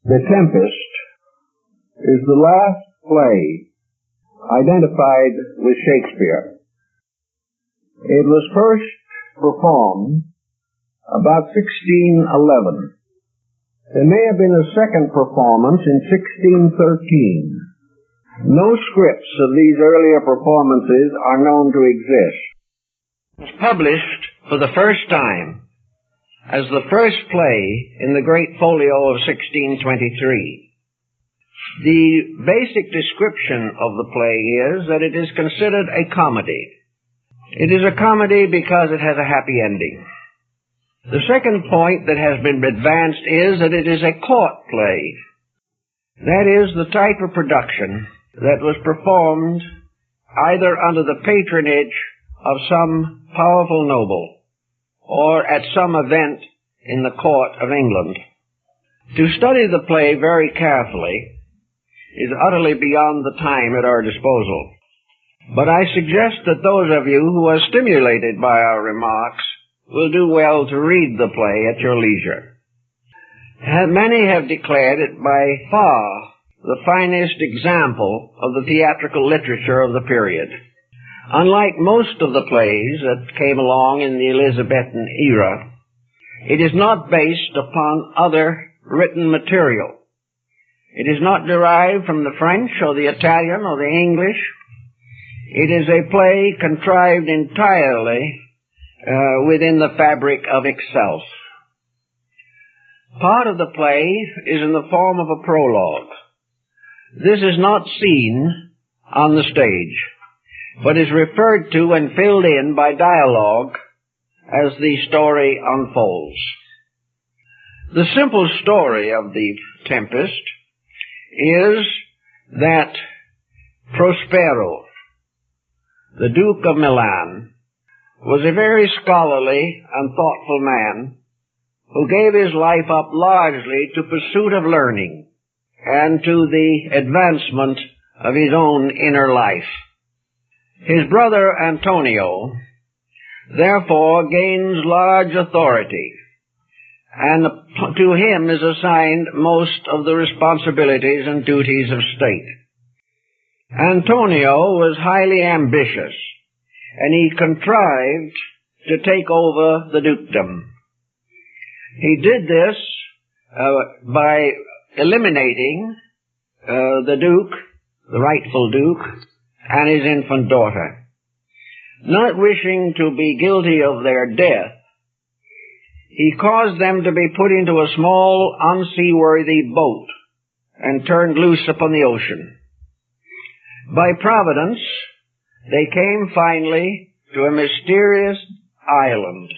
The Tempest is the last play identified with Shakespeare. It was first performed about 1611. There may have been a second performance in 1613. No scripts of these earlier performances are known to exist. It was published for the first time as the first play in the Great Folio of 1623. The basic description of the play is that it is considered a comedy. It is a comedy because it has a happy ending. The second point that has been advanced is that it is a court play. That is the type of production that was performed either under the patronage of some powerful noble or at some event in the court of England. To study the play very carefully is utterly beyond the time at our disposal. But I suggest that those of you who are stimulated by our remarks will do well to read the play at your leisure. Many have declared it by far the finest example of the theatrical literature of the period. Unlike most of the plays that came along in the Elizabethan era, it is not based upon other written material. It is not derived from the French or the Italian or the English. It is a play contrived entirely within the fabric of itself. Part of the play is in the form of a prologue. This is not seen on the stage, but is referred to and filled in by dialogue as the story unfolds. The simple story of the Tempest is that Prospero, the Duke of Milan, was a very scholarly and thoughtful man who gave his life up largely to pursuit of learning and to the advancement of his own inner life. His brother Antonio, therefore, gains large authority, and to him is assigned most of the responsibilities and duties of state. Antonio was highly ambitious, and he contrived to take over the dukedom. He did this by eliminating the duke, the rightful duke, and his infant daughter. Not wishing to be guilty of their death, he caused them to be put into a small, unseaworthy boat and turned loose upon the ocean. By providence, they came finally to a mysterious island.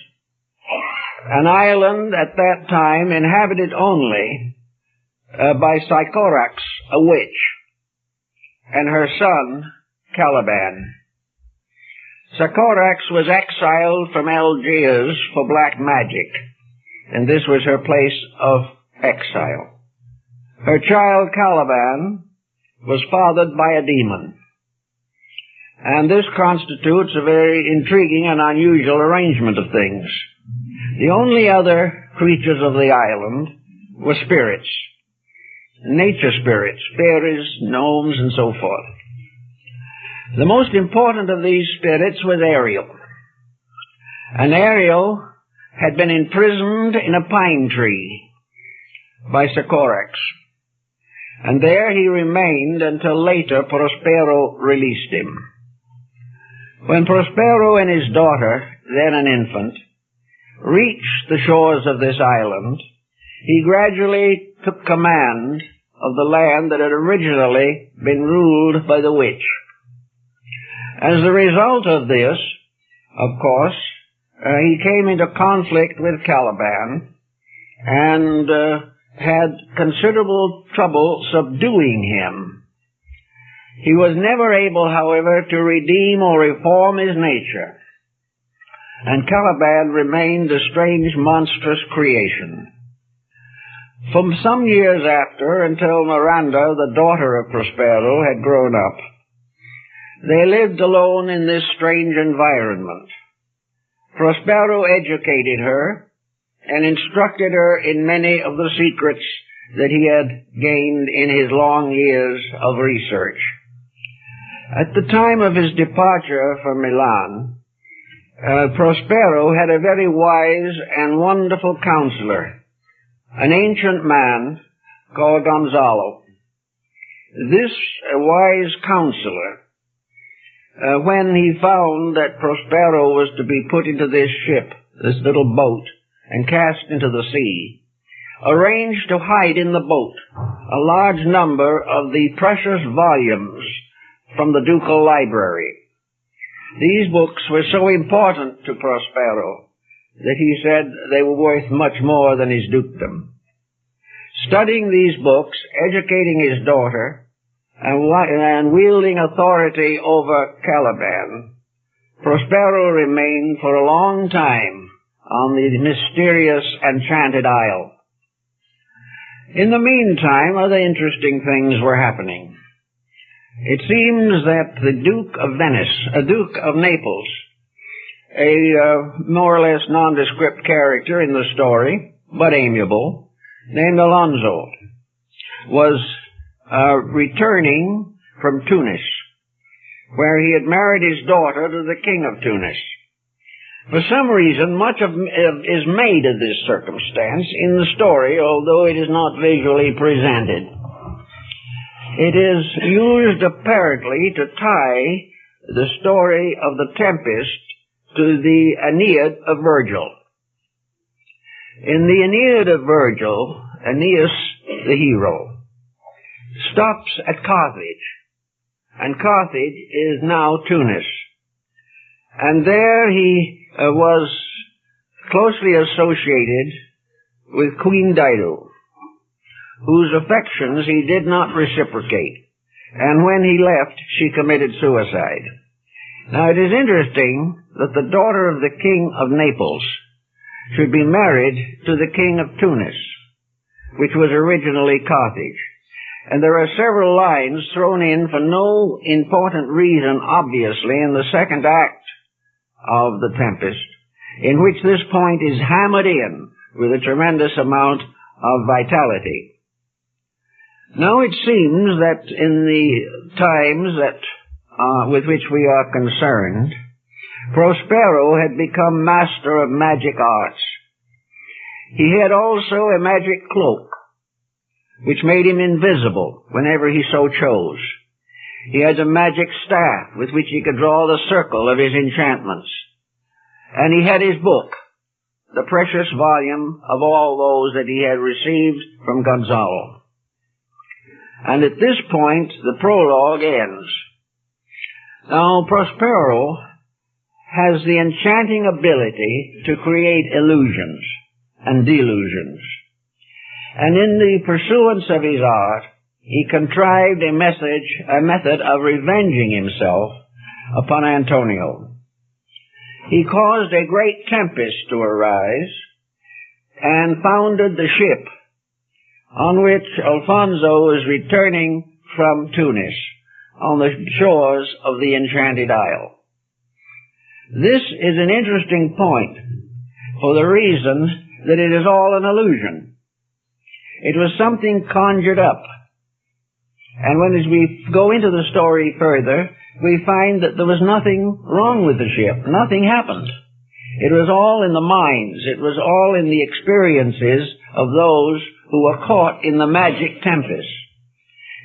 An island at that time inhabited only by Sycorax, a witch, and her son, Caliban. Sycorax was exiled from Algiers for black magic, and this was her place of exile. Her child, Caliban, was fathered by a demon, and this constitutes a very intriguing and unusual arrangement of things. The only other creatures of the island were spirits, nature spirits, fairies, gnomes, and so forth. The most important of these spirits was Ariel. And Ariel had been imprisoned in a pine tree by Sycorax. And there he remained until later Prospero released him. When Prospero and his daughter, then an infant, reached the shores of this island, he gradually took command of the land that had originally been ruled by the witch. As a result of this, of course, he came into conflict with Caliban and had considerable trouble subduing him. He was never able, however, to redeem or reform his nature, and Caliban remained a strange, monstrous creation. For some years after, until Miranda, the daughter of Prospero, had grown up, they lived alone in this strange environment. Prospero educated her and instructed her in many of the secrets that he had gained in his long years of research. At the time of his departure from Milan, Prospero had a very wise and wonderful counselor, an ancient man called Gonzalo. This wise counselor, when he found that Prospero was to be put into this ship, this little boat, and cast into the sea, arranged to hide in the boat a large number of the precious volumes from the ducal library. These books were so important to Prospero that he said they were worth much more than his dukedom. Studying these books, educating his daughter, and wielding authority over Caliban, Prospero remained for a long time on the mysterious Enchanted Isle. In the meantime, other interesting things were happening. It seems that the Duke of Naples, a more or less nondescript character in the story, but amiable, named Alonso, was returning from Tunis, where he had married his daughter to the king of Tunis. For some reason, much is made of this circumstance in the story, although it is not visually presented. It is used apparently to tie the story of the Tempest to the Aeneid of Virgil. In the Aeneid of Virgil, Aeneas, the hero, stops at Carthage, and Carthage is now Tunis. And there he was closely associated with Queen Dido, whose affections he did not reciprocate, and when he left, she committed suicide. Now, it is interesting that the daughter of the king of Naples should be married to the king of Tunis, which was originally Carthage. And there are several lines thrown in for no important reason, obviously, in the second act of The Tempest, in which this point is hammered in with a tremendous amount of vitality. Now it seems that in the times with which we are concerned, Prospero had become master of magic arts. He had also a magic cloak, which made him invisible whenever he so chose. He had a magic staff with which he could draw the circle of his enchantments. And he had his book, the precious volume of all those that he had received from Gonzalo. And at this point, the prologue ends. Now, Prospero has the enchanting ability to create illusions and delusions. And in the pursuance of his art, he contrived a method of revenging himself upon Antonio. He caused a great tempest to arise and founded the ship on which Alfonso was returning from Tunis on the shores of the Enchanted Isle. This is an interesting point for the reason that it is all an illusion. It was something conjured up. And when as we go into the story further, we find that there was nothing wrong with the ship. Nothing happened. It was all in the minds. It was all in the experiences of those who were caught in the magic tempest.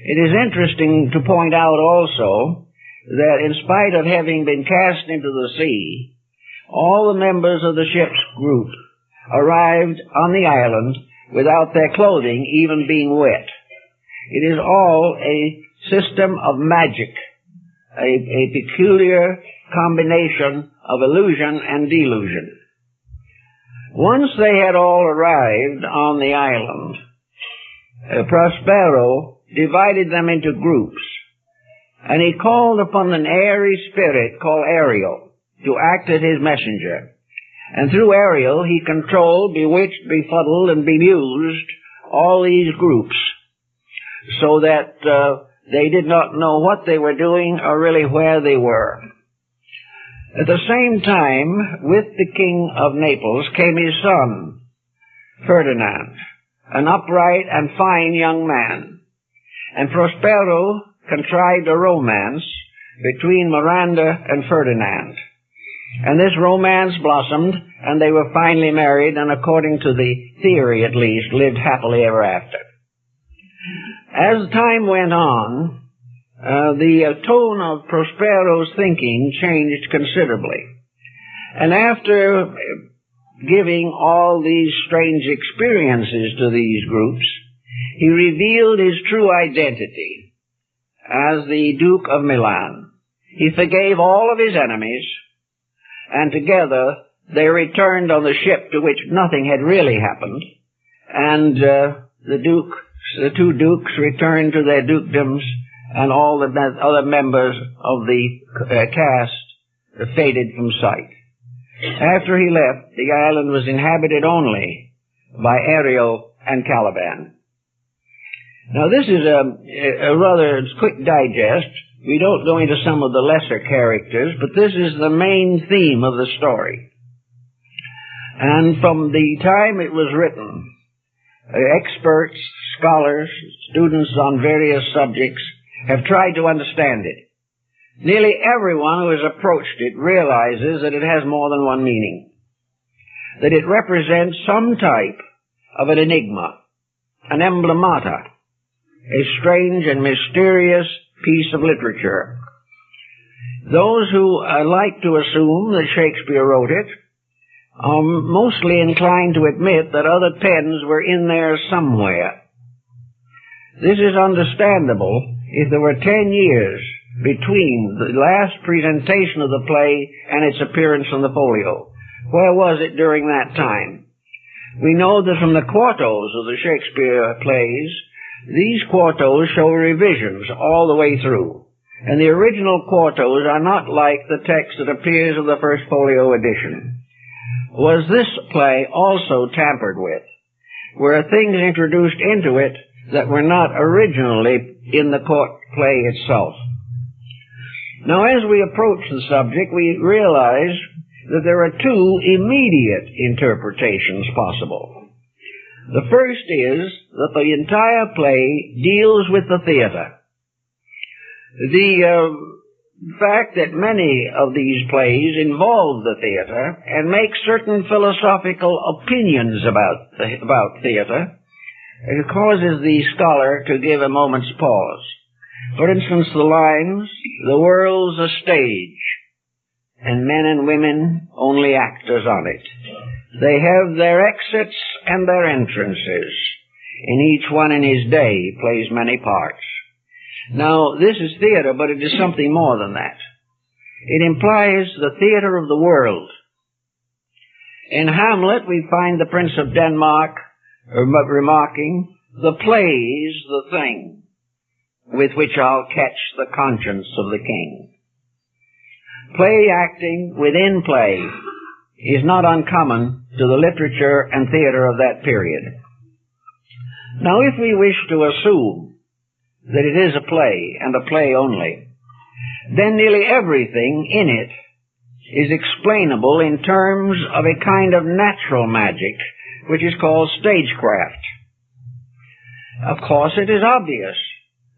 It is interesting to point out also that in spite of having been cast into the sea, all the members of the ship's group arrived on the island without their clothing even being wet. It is all a system of magic, a peculiar combination of illusion and delusion. Once they had all arrived on the island, Prospero divided them into groups, and he called upon an airy spirit called Ariel to act as his messenger. And through Ariel he controlled, bewitched, befuddled, and bemused all these groups, so that they did not know what they were doing or really where they were. At the same time, with the king of Naples came his son, Ferdinand, an upright and fine young man, and Prospero contrived a romance between Miranda and Ferdinand. And this romance blossomed, and they were finally married, and according to the theory at least, lived happily ever after. As time went on, the tone of Prospero's thinking changed considerably. And after giving all these strange experiences to these groups, he revealed his true identity as the Duke of Milan. He forgave all of his enemies, and together they returned on the ship to which nothing had really happened, and the two dukes returned to their dukedoms, and all the other members of the cast faded from sight. After he left, the island was inhabited only by Ariel and Caliban. Now this is a rather quick digest. We don't go into some of the lesser characters, but this is the main theme of the story. And from the time it was written, experts, scholars, students on various subjects have tried to understand it. Nearly everyone who has approached it realizes that it has more than one meaning, that it represents some type of an enigma, an emblemata, a strange and mysterious piece of literature. Those who like to assume that Shakespeare wrote it are mostly inclined to admit that other pens were in there somewhere. This is understandable if there were 10 years between the last presentation of the play and its appearance on the folio. Where was it during that time? We know that from the quartos of the Shakespeare plays, these quartos show revisions all the way through, and the original quartos are not like the text that appears in the first folio edition. Was this play also tampered with? Were things introduced into it that were not originally in the court play itself? Now, as we approach the subject, we realize that there are two immediate interpretations possible. The first is that the entire play deals with the theater. The fact that many of these plays involve the theater and make certain philosophical opinions about theater causes the scholar to give a moment's pause. For instance, the lines, "The world's a stage, and men and women only actors on it. They have their exits and their entrances, and each one in his day plays many parts." Now, this is theater, but it is something more than that. It implies the theater of the world. In Hamlet, we find the Prince of Denmark remarking, "The play's the thing with which I'll catch the conscience of the king." Play acting within play is not uncommon to the literature and theater of that period. Now, if we wish to assume that it is a play, and a play only, then nearly everything in it is explainable in terms of a kind of natural magic, which is called stagecraft. Of course, it is obvious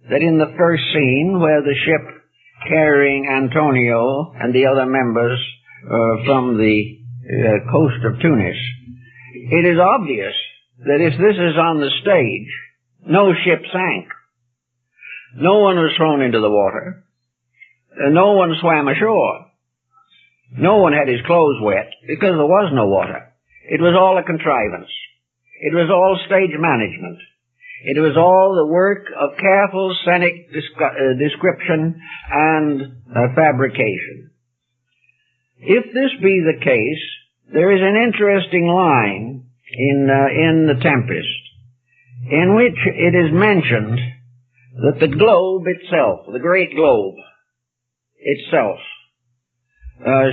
that in the first scene, where the ship carrying Antonio and the other members from the coast of Tunis, it is obvious that if this is on the stage, no ship sank. No one was thrown into the water. No one swam ashore. No one had his clothes wet, because there was no water. It was all a contrivance. It was all stage management. It was all the work of careful scenic description and fabrication. If this be the case, there is an interesting line in the Tempest, in which it is mentioned that the globe itself, the great globe itself,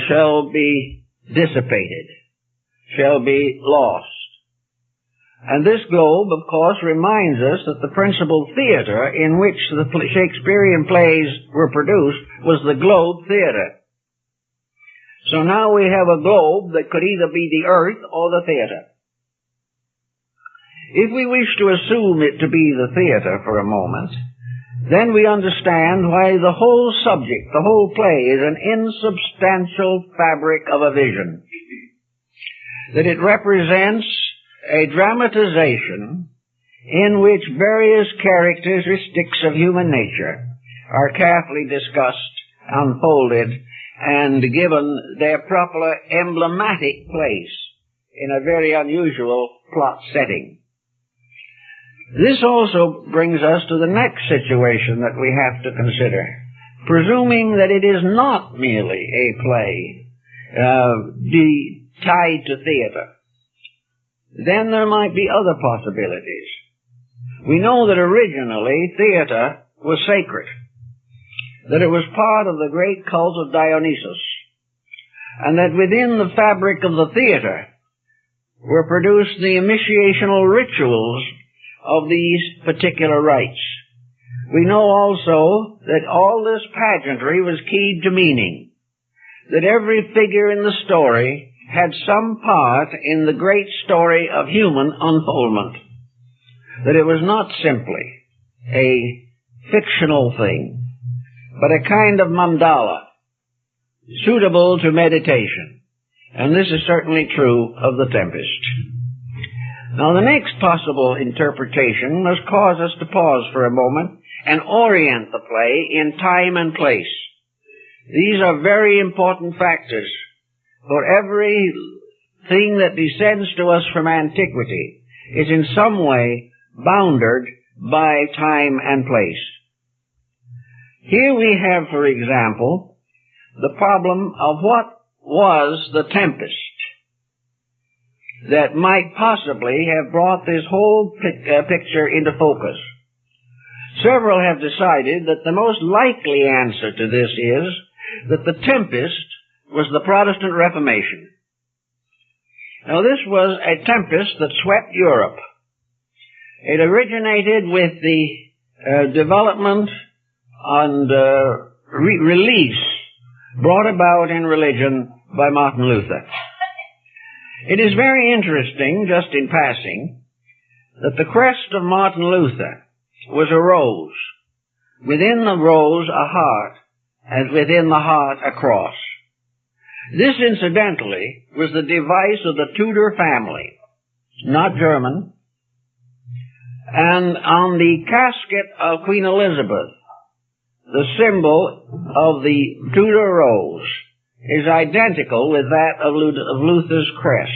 shall be dissipated, shall be lost. And this globe, of course, reminds us that the principal theater in which the Shakespearean plays were produced was the globe theater. So now we have a globe that could either be the earth or the theater. If we wish to assume it to be the theater for a moment, then we understand why the whole subject, the whole play, is an insubstantial fabric of a vision. That it represents a dramatization in which various characteristics of human nature are carefully discussed, unfolded, and given their proper emblematic place in a very unusual plot setting. This also brings us to the next situation that we have to consider. Presuming that it is not merely a play tied to theater, then there might be other possibilities. We know that originally theater was sacred, that it was part of the great cult of Dionysus, and that within the fabric of the theater were produced the initiational rituals of these particular rites. We know also that all this pageantry was keyed to meaning, that every figure in the story had some part in the great story of human unfoldment, that it was not simply a fictional thing, but a kind of mandala, suitable to meditation. And this is certainly true of the Tempest. Now, the next possible interpretation must cause us to pause for a moment and orient the play in time and place. These are very important factors, for everything that descends to us from antiquity is in some way bounded by time and place. Here we have, for example, the problem of what was the Tempest that might possibly have brought this whole picture into focus. Several have decided that the most likely answer to this is that the Tempest was the Protestant Reformation. Now, this was a tempest that swept Europe. It originated with the development and release brought about in religion by Martin Luther. It is very interesting, just in passing, that the crest of Martin Luther was a rose. Within the rose, a heart, and within the heart, a cross. This, incidentally, was the device of the Tudor family, not German. And on the casket of Queen Elizabeth, the symbol of the Tudor rose is identical with that of Luther's crest.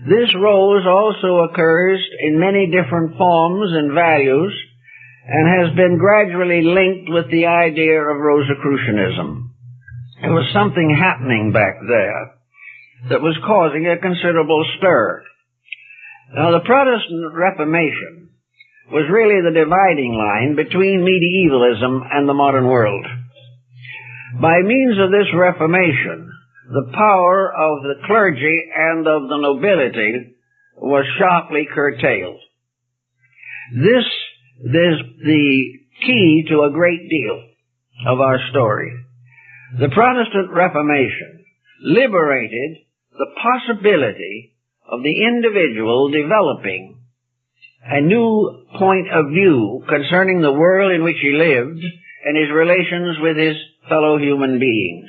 This rose also occurs in many different forms and values and has been gradually linked with the idea of Rosicrucianism. There was something happening back there that was causing a considerable stir. Now, the Protestant Reformation was really the dividing line between medievalism and the modern world. By means of this Reformation, the power of the clergy and of the nobility was sharply curtailed. This is the key to a great deal of our story. The Protestant Reformation liberated the possibility of the individual developing a new point of view concerning the world in which he lived and his relations with his fellow human beings.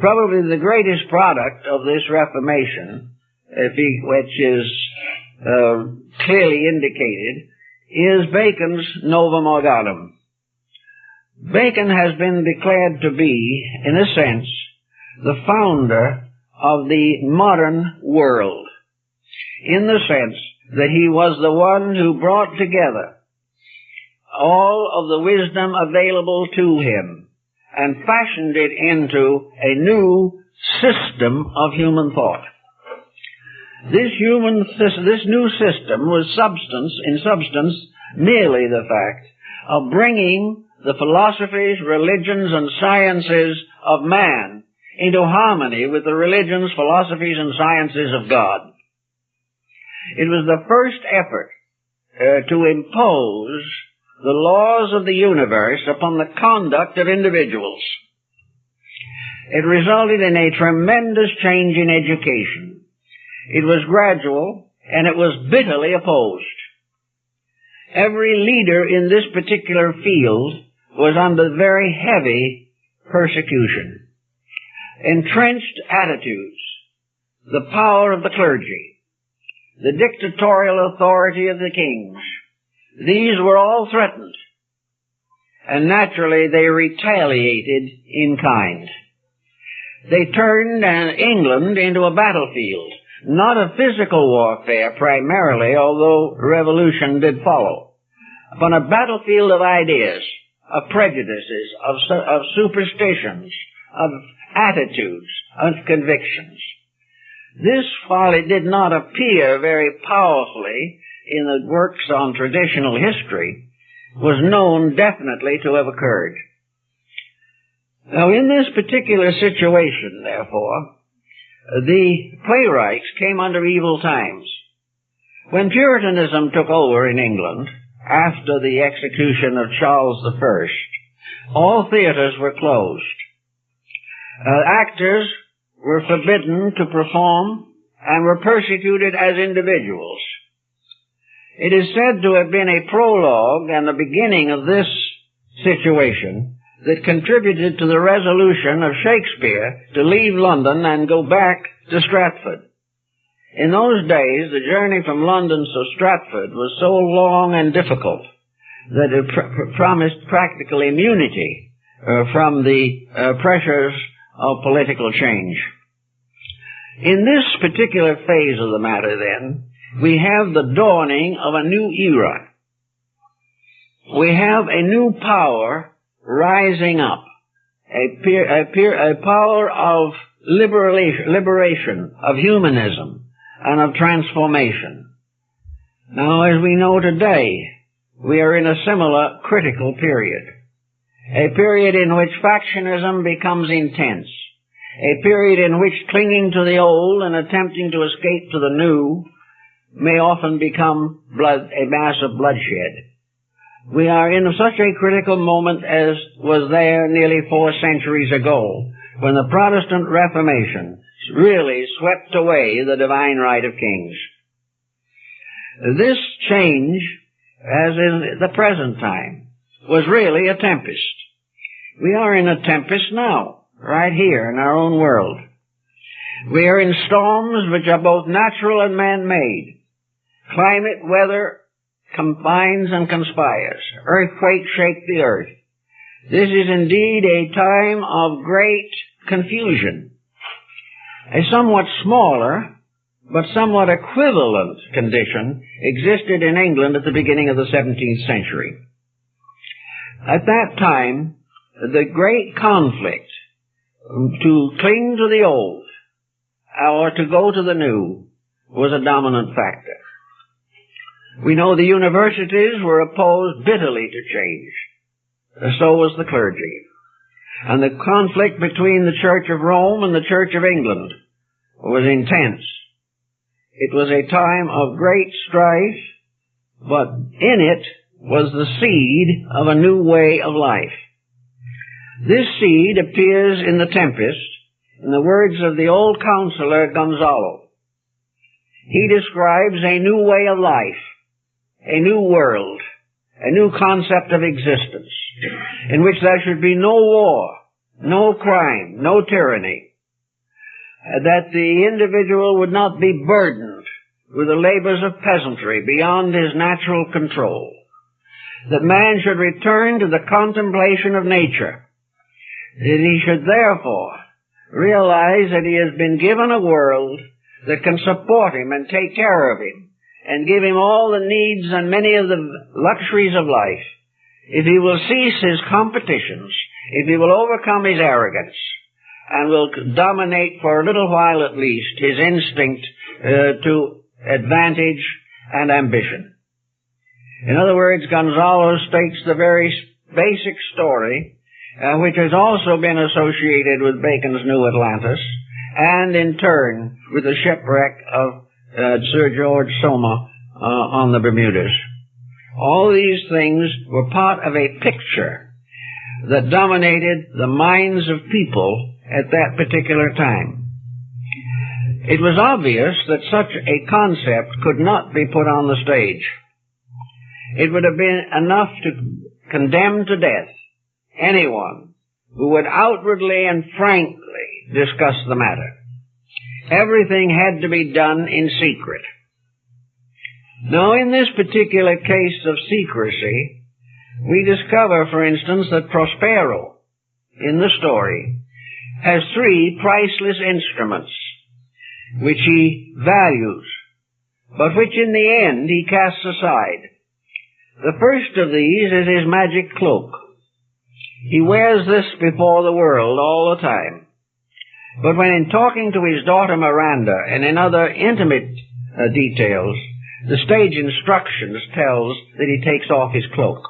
Probably the greatest product of this Reformation, which is clearly indicated, is Bacon's Novum Organum. Bacon has been declared to be, in a sense, the founder of the modern world, in the sense that he was the one who brought together all of the wisdom available to him and fashioned it into a new system of human thought. This new system was in substance merely the fact of bringing the philosophies, religions, and sciences of man into harmony with the religions, philosophies, and sciences of God. It was the first effort to impose the laws of the universe upon the conduct of individuals. It resulted in a tremendous change in education. It was gradual, and it was bitterly opposed. Every leader in this particular field was under very heavy persecution. Entrenched attitudes, the power of the clergy, the dictatorial authority of the kings, these were all threatened, and naturally they retaliated in kind. They turned England into a battlefield, not a physical warfare primarily, although revolution did follow, but a battlefield of ideas, of prejudices, of superstitions, of attitudes, of convictions. This, while it did not appear very powerfully in the works on traditional history, was known definitely to have occurred. Now, in this particular situation, therefore, the playwrights came under evil times. When Puritanism took over in England, after the execution of Charles I, all theaters were closed. Actors were forbidden to perform and were persecuted as individuals. It is said to have been a prologue and the beginning of this situation that contributed to the resolution of Shakespeare to leave London and go back to Stratford. In those days, the journey from London to Stratford was so long and difficult that it promised practical immunity from the pressures of political change. In this particular phase of the matter, then, we have the dawning of a new era. We have a new power rising up, a power of liberation, of humanism, and of transformation. Now, as we know today, we are in a similar critical period, a period in which factionism becomes intense, a period in which clinging to the old and attempting to escape to the new may often become a mass of bloodshed. We are in such a critical moment as was there nearly 4 centuries ago, when the Protestant Reformation really swept away the divine right of kings. This change, as in the present time, was really a tempest. We are in a tempest now, right here in our own world. We are in storms which are both natural and man-made. Climate, weather combines and conspires. Earthquakes shake the earth. This is indeed a time of great confusion. A somewhat smaller, but somewhat equivalent condition existed in England at the beginning of the 17th century. At that time, the great conflict to cling to the old or to go to the new was a dominant factor. We know the universities were opposed bitterly to change. So was the clergy. And the conflict between the Church of Rome and the Church of England was intense. It was a time of great strife, but in it was the seed of a new way of life. This seed appears in the Tempest in the words of the old counselor Gonzalo. He describes a new way of life, a new world, a new concept of existence, in which there should be no war, no crime, no tyranny, that the individual would not be burdened with the labors of peasantry beyond his natural control, that man should return to the contemplation of nature, that he should therefore realize that he has been given a world that can support him and take care of him and give him all the needs and many of the luxuries of life, if he will cease his competitions, if he will overcome his arrogance, and will dominate for a little while at least his instinct to advantage and ambition. In other words, Gonzalo states the very basic story, which has also been associated with Bacon's New Atlantis, and in turn with the shipwreck of Sir George Soma on the Bermudas. All these things were part of a picture that dominated the minds of people at that particular time. It was obvious that such a concept could not be put on the stage. It would have been enough to condemn to death anyone who would outwardly and frankly discuss the matter. Everything had to be done in secret. Now, in this particular case of secrecy, we discover, for instance, that Prospero, in the story, has 3 priceless instruments which he values, but which in the end he casts aside. The first of these is his magic cloak. He wears this before the world all the time. But when in talking to his daughter Miranda and in other intimate details, the stage instructions tells that he takes off his cloak.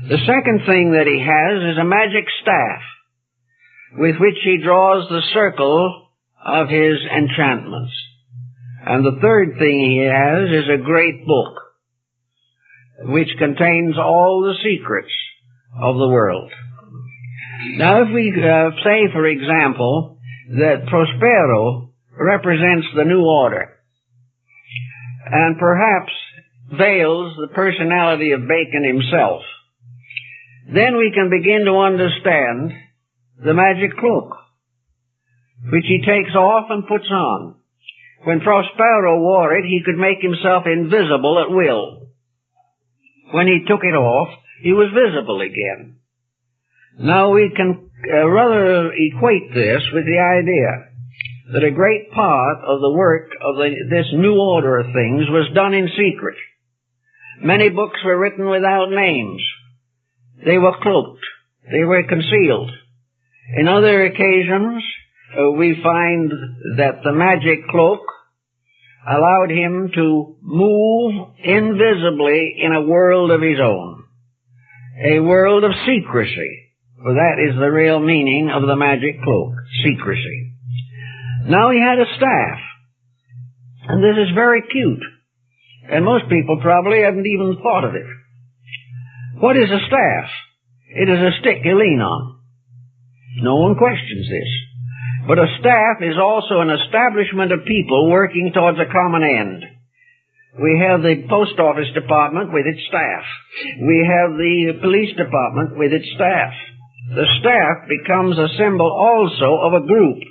The second thing that he has is a magic staff with which he draws the circle of his enchantments. And the third thing he has is a great book which contains all the secrets of the world. Now, if we say, for example, that Prospero represents the new order and perhaps veils the personality of Bacon himself, then we can begin to understand the magic cloak, which he takes off and puts on. When Prospero wore it, he could make himself invisible at will. When he took it off, he was visible again. Now we can rather equate this with the idea that a great part of the work of this new order of things was done in secret. Many books were written without names. They were cloaked. They were concealed. In other occasions, we find that the magic cloak allowed him to move invisibly in a world of his own, a world of secrecy. For that is the real meaning of the magic cloak, secrecy. Now he had a staff, and this is very cute, and most people probably haven't even thought of it. What is a staff? It is a stick you lean on. No one questions this. But a staff is also an establishment of people working towards a common end. We have the post office department with its staff. We have the police department with its staff. The staff becomes a symbol also of a group.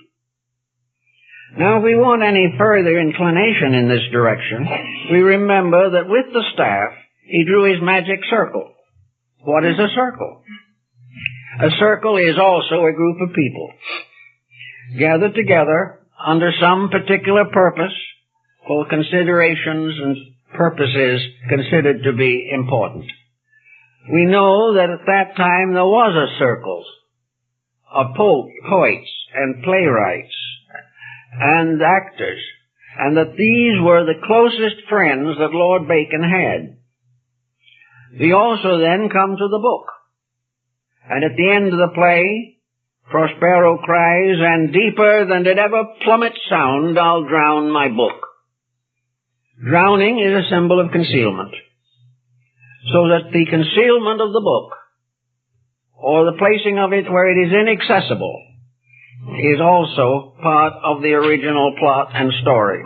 Now, if we want any further inclination in this direction, we remember that with the staff, he drew his magic circle. What is a circle? A circle is also a group of people gathered together under some particular purpose for considerations and purposes considered to be important. We know that at that time there was a circle of poets and playwrights and actors, and that these were the closest friends that Lord Bacon had. We also then come to the book. And at the end of the play, Prospero cries, "And deeper than did ever plummet sound, I'll drown my book." Drowning is a symbol of concealment. So that the concealment of the book, or the placing of it where it is inaccessible, is also part of the original plot and story.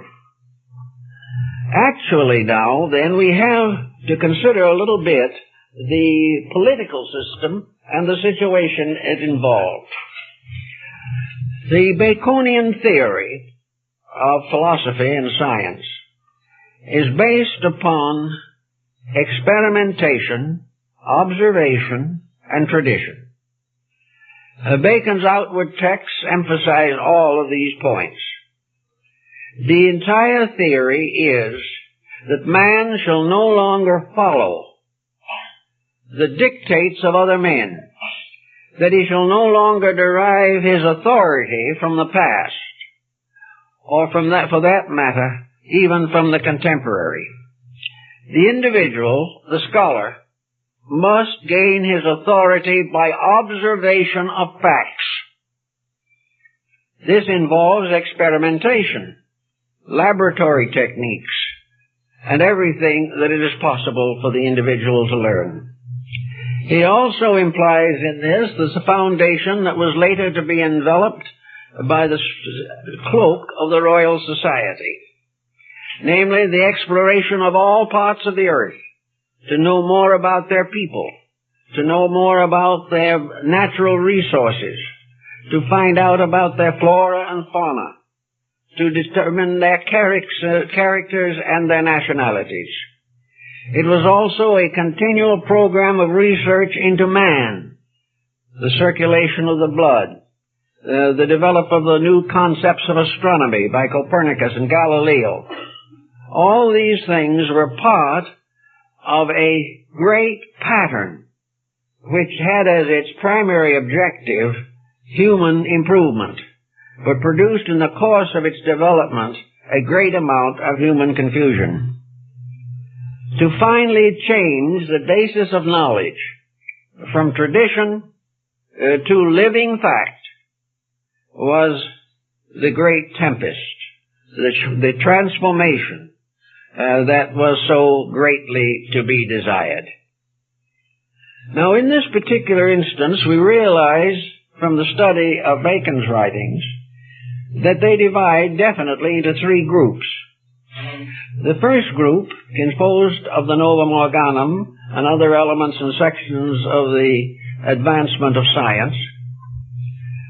Actually now, then, we have to consider a little bit the political system and the situation it involved. The Baconian theory of philosophy and science is based upon experimentation, observation, and tradition. Bacon's outward texts emphasize all of these points. The entire theory is that man shall no longer follow the dictates of other men, that he shall no longer derive his authority from the past, or from that, for that matter, even from the contemporary. The individual, the scholar, must gain his authority by observation of facts. This involves experimentation, laboratory techniques, and everything that it is possible for the individual to learn. He also implies in this the foundation that was later to be enveloped by the cloak of the Royal Society, namely the exploration of all parts of the earth, to know more about their people, to know more about their natural resources, to find out about their flora and fauna, to determine their characters and their nationalities. It was also a continual program of research into man, the circulation of the blood, the development of the new concepts of astronomy by Copernicus and Galileo. All these things were part of a great pattern which had as its primary objective human improvement, but produced in the course of its development a great amount of human confusion. To finally change the basis of knowledge from tradition to living fact was the great Tempest, the transformation that was so greatly to be desired. Now, in this particular instance, we realize from the study of Bacon's writings that they divide definitely into three groups. The first group, composed of the Novum Organum and other elements and sections of the advancement of science,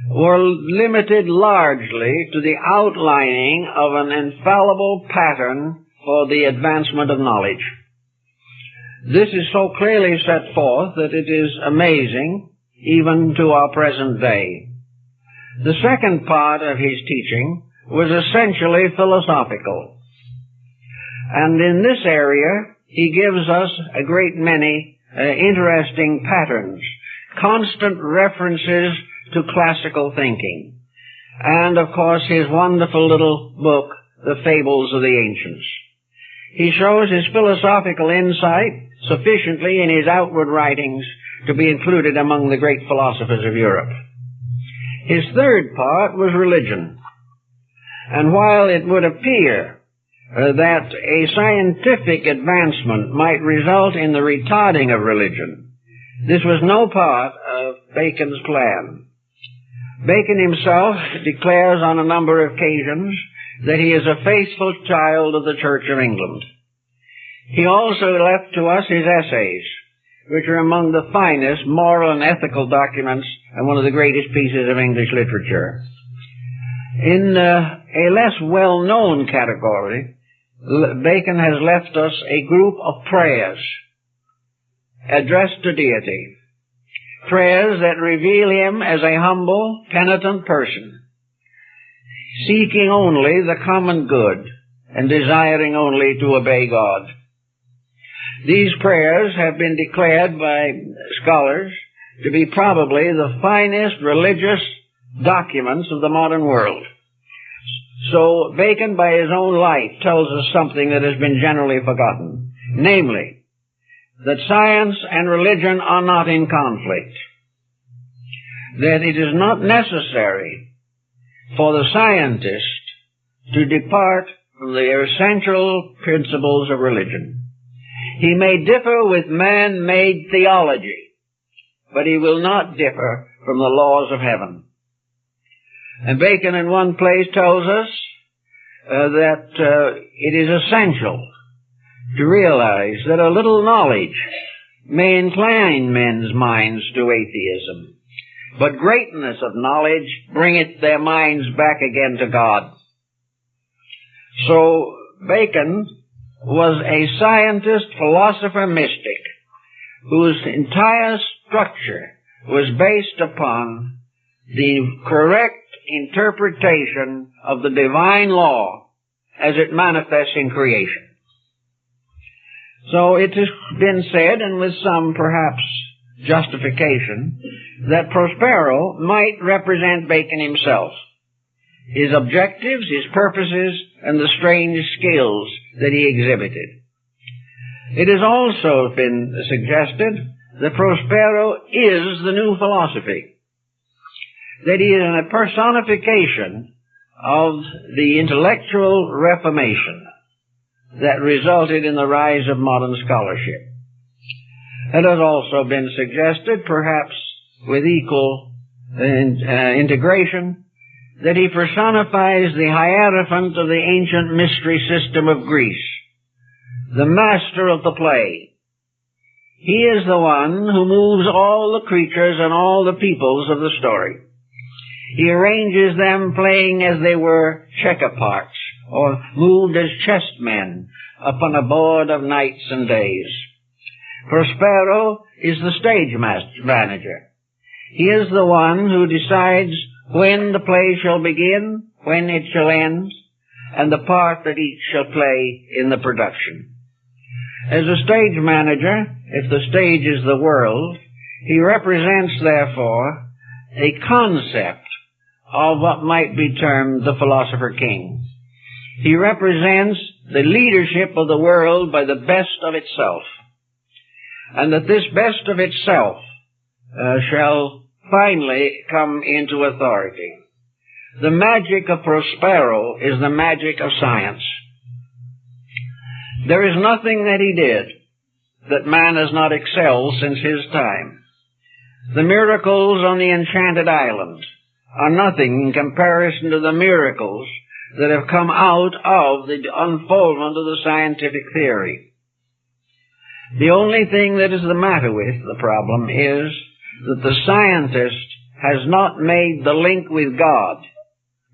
were limited largely to the outlining of an infallible pattern for the advancement of knowledge. This is so clearly set forth that it is amazing even to our present day. The second part of his teaching was essentially philosophical. And in this area, he gives us a great many interesting patterns, constant references to classical thinking, and of course his wonderful little book, The Fables of the Ancients. He shows his philosophical insight sufficiently in his outward writings to be included among the great philosophers of Europe. His third part was religion. And while it would appear that a scientific advancement might result in the retarding of religion, this was no part of Bacon's plan. Bacon himself declares on a number of occasions that he is a faithful child of the Church of England. He also left to us his essays, which are among the finest moral and ethical documents and one of the greatest pieces of English literature. In a less well-known category, Bacon has left us a group of prayers addressed to deity, prayers that reveal him as a humble, penitent person, seeking only the common good and desiring only to obey God. These prayers have been declared by scholars to be probably the finest religious documents of the modern world. So Bacon, by his own life, tells us something that has been generally forgotten, namely, that science and religion are not in conflict, that it is not necessary for the scientist to depart from the essential principles of religion. He may differ with man-made theology, but he will not differ from the laws of heaven. And Bacon in one place tells us that it is essential to realize that a little knowledge may incline men's minds to atheism, but greatness of knowledge bringeth their minds back again to God. So Bacon was a scientist, philosopher, mystic, whose entire structure was based upon the correct interpretation of the divine law as it manifests in creation. So it has been said, and with some perhaps justification, that Prospero might represent Bacon himself, his objectives, his purposes, and the strange skills that he exhibited. It has also been suggested that Prospero is the new philosophy, that he is a personification of the intellectual reformation that resulted in the rise of modern scholarship. It has also been suggested, perhaps with equal integration, that he personifies the Hierophant of the ancient mystery system of Greece, the master of the play. He is the one who moves all the creatures and all the peoples of the story. He arranges them playing as they were checker parts, or moved as chessmen upon a board of nights and days. Prospero is the stage manager. He is the one who decides when the play shall begin, when it shall end, and the part that each shall play in the production. As a stage manager, if the stage is the world, he represents, therefore, a concept of what might be termed the philosopher king. He represents the leadership of the world by the best of itself, and that this best of itself shall finally come into authority. The magic of Prospero is the magic of science. There is nothing that he did that man has not excelled since his time. The miracles on the Enchanted Island are nothing in comparison to the miracles that have come out of the unfoldment of the scientific theory. The only thing that is the matter with the problem is that the scientist has not made the link with God,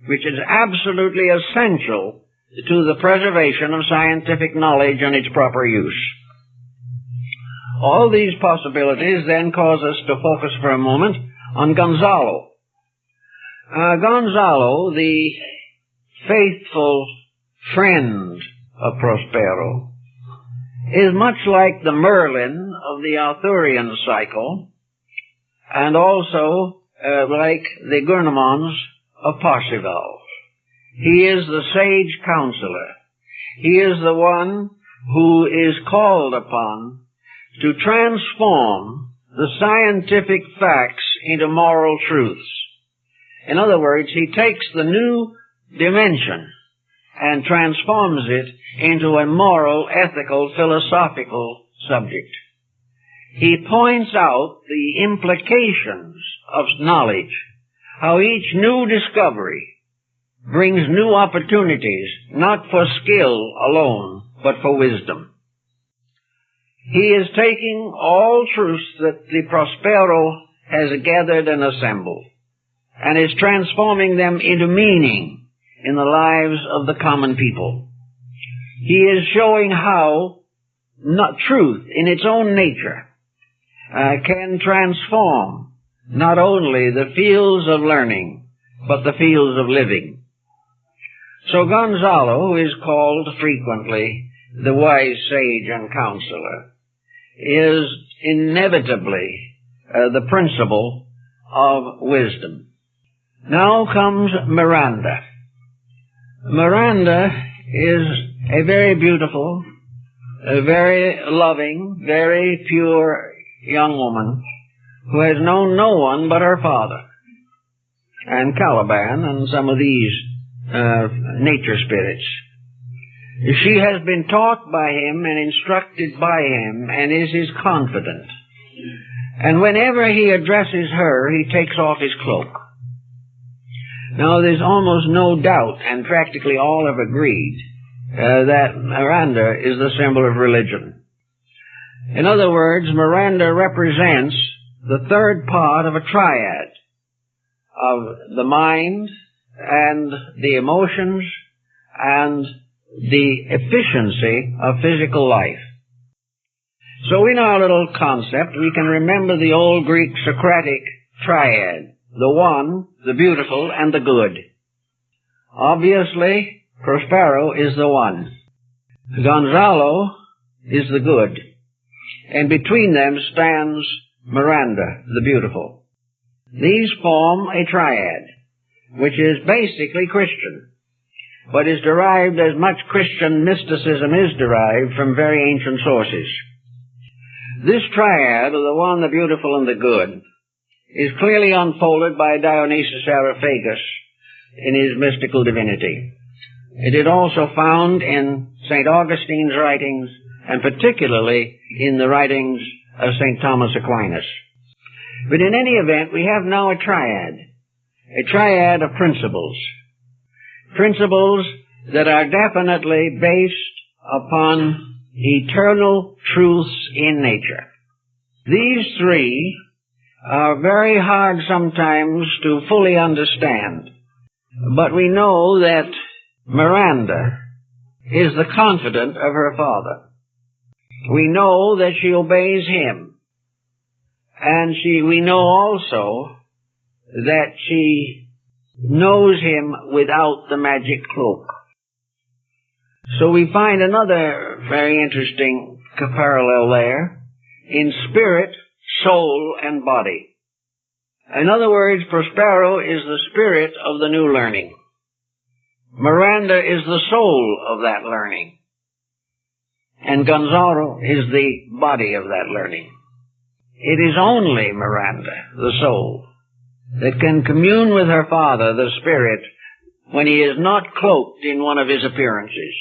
which is absolutely essential to the preservation of scientific knowledge and its proper use. All these possibilities then cause us to focus for a moment on Gonzalo. Gonzalo, the faithful friend of Prospero, is much like the Merlin of the Arthurian cycle, and also like the Gurnemanz of Parsifal. He is the sage counselor. He is the one who is called upon to transform the scientific facts into moral truths. In other words, he takes the new dimension and transforms it into a moral, ethical, philosophical subject. He points out the implications of knowledge, how each new discovery brings new opportunities, not for skill alone, but for wisdom. He is taking all truths that the Prospero has gathered and assembled, and is transforming them into meaning in the lives of the common people. He is showing how not truth in its own nature can transform not only the fields of learning, but the fields of living. So Gonzalo, who is called frequently the wise sage and counselor, is inevitably the principle of wisdom. Now comes Miranda. Miranda is a very beautiful, a very loving, very pure young woman who has known no one but her father and Caliban and some of these nature spirits. She has been taught by him and instructed by him and is his confidant. And whenever he addresses her, he takes off his cloak. Now, there's almost no doubt, and practically all have agreed, that Miranda is the symbol of religion. In other words, Miranda represents the third part of a triad of the mind and the emotions and the efficiency of physical life. So in our little concept, we can remember the old Greek Socratic triad, the one, the beautiful, and the good. Obviously, Prospero is the one. Gonzalo is the good. And between them stands Miranda, the beautiful. These form a triad, which is basically Christian, but is derived as much Christian mysticism is derived from very ancient sources. This triad of the one, the beautiful, and the good is clearly unfolded by Dionysius Areopagus in his mystical divinity. It is also found in St. Augustine's writings, and particularly in the writings of St. Thomas Aquinas. But in any event, we have now a triad. a triad of principles. Principles that are definitely based upon eternal truths in nature. These three are very hard sometimes to fully understand, but we know that Miranda is the confidant of her father. We know that she obeys him, and we know also that she knows him without the magic cloak. So we find another very interesting parallel there in spirit, soul, and body. In other words, Prospero is the spirit of the new learning. Miranda is the soul of that learning. And Gonzalo is the body of that learning. It is only Miranda, the soul, that can commune with her father, the spirit, when he is not cloaked in one of his appearances.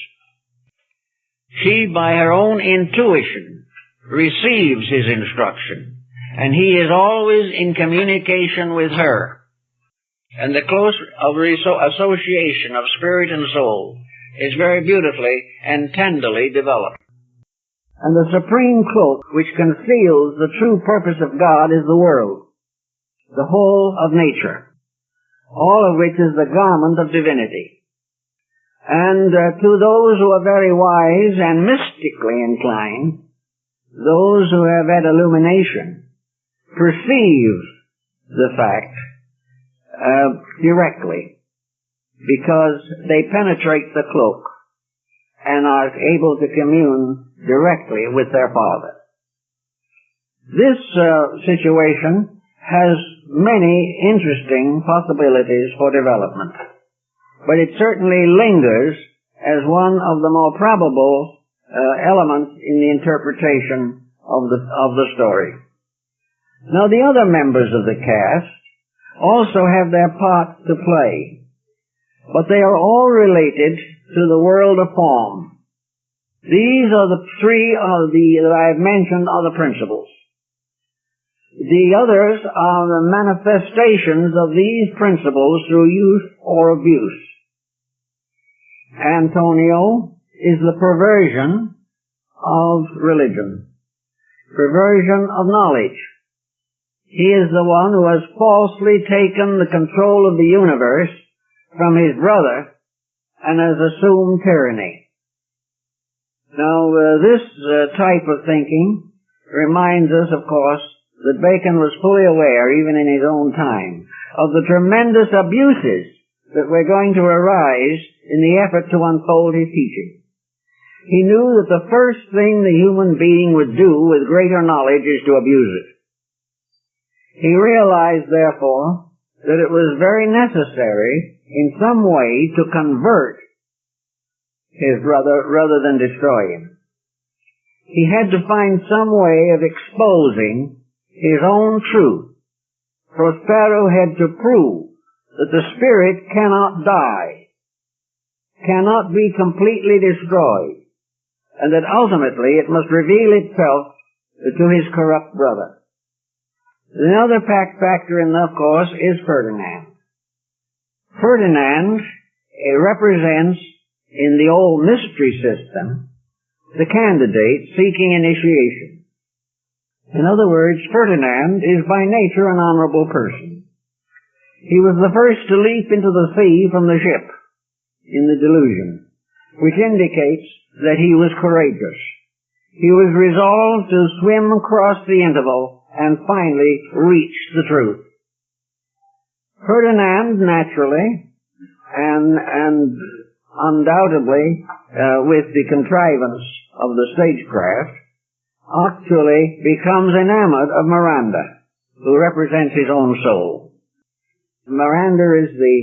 She, by her own intuition, receives his instruction, and he is always in communication with her. And the close association of spirit and soul is very beautifully and tenderly developed. And the supreme cloak which conceals the true purpose of God is the world, the whole of nature, all of which is the garment of divinity. And to those who are very wise and mystically inclined, those who have had illumination, perceive the fact directly, because they penetrate the cloak and are able to commune directly with their Father. This situation has many interesting possibilities for development, but it certainly lingers as one of the more probable elements in the interpretation of the story. Now, the other members of the cast also have their parts to play, but they are all related to the world of form. These are the three that I have mentioned are the principles. The others are the manifestations of these principles through use or abuse. Antonio is the perversion of religion, perversion of knowledge. He is the one who has falsely taken the control of the universe from his brother and has assumed tyranny. Now, this type of thinking reminds us, of course, that Bacon was fully aware, even in his own time, of the tremendous abuses that were going to arise in the effort to unfold his teaching. He knew that the first thing the human being would do with greater knowledge is to abuse it. He realized, therefore, that it was very necessary in some way to convert his brother rather than destroy him. He had to find some way of exposing his own truth. Prospero had to prove that the spirit cannot die, cannot be completely destroyed, and that ultimately it must reveal itself to his corrupt brother. Another factor in, of course, is Ferdinand. Ferdinand represents, in the old mystery system, the candidate seeking initiation. In other words, Ferdinand is by nature an honorable person. He was the first to leap into the sea from the ship in the delusion, which indicates that he was courageous. He was resolved to swim across the interval and finally reach the truth. Ferdinand, naturally, and undoubtedly with the contrivance of the stagecraft, actually becomes enamored of Miranda, who represents his own soul. Miranda is the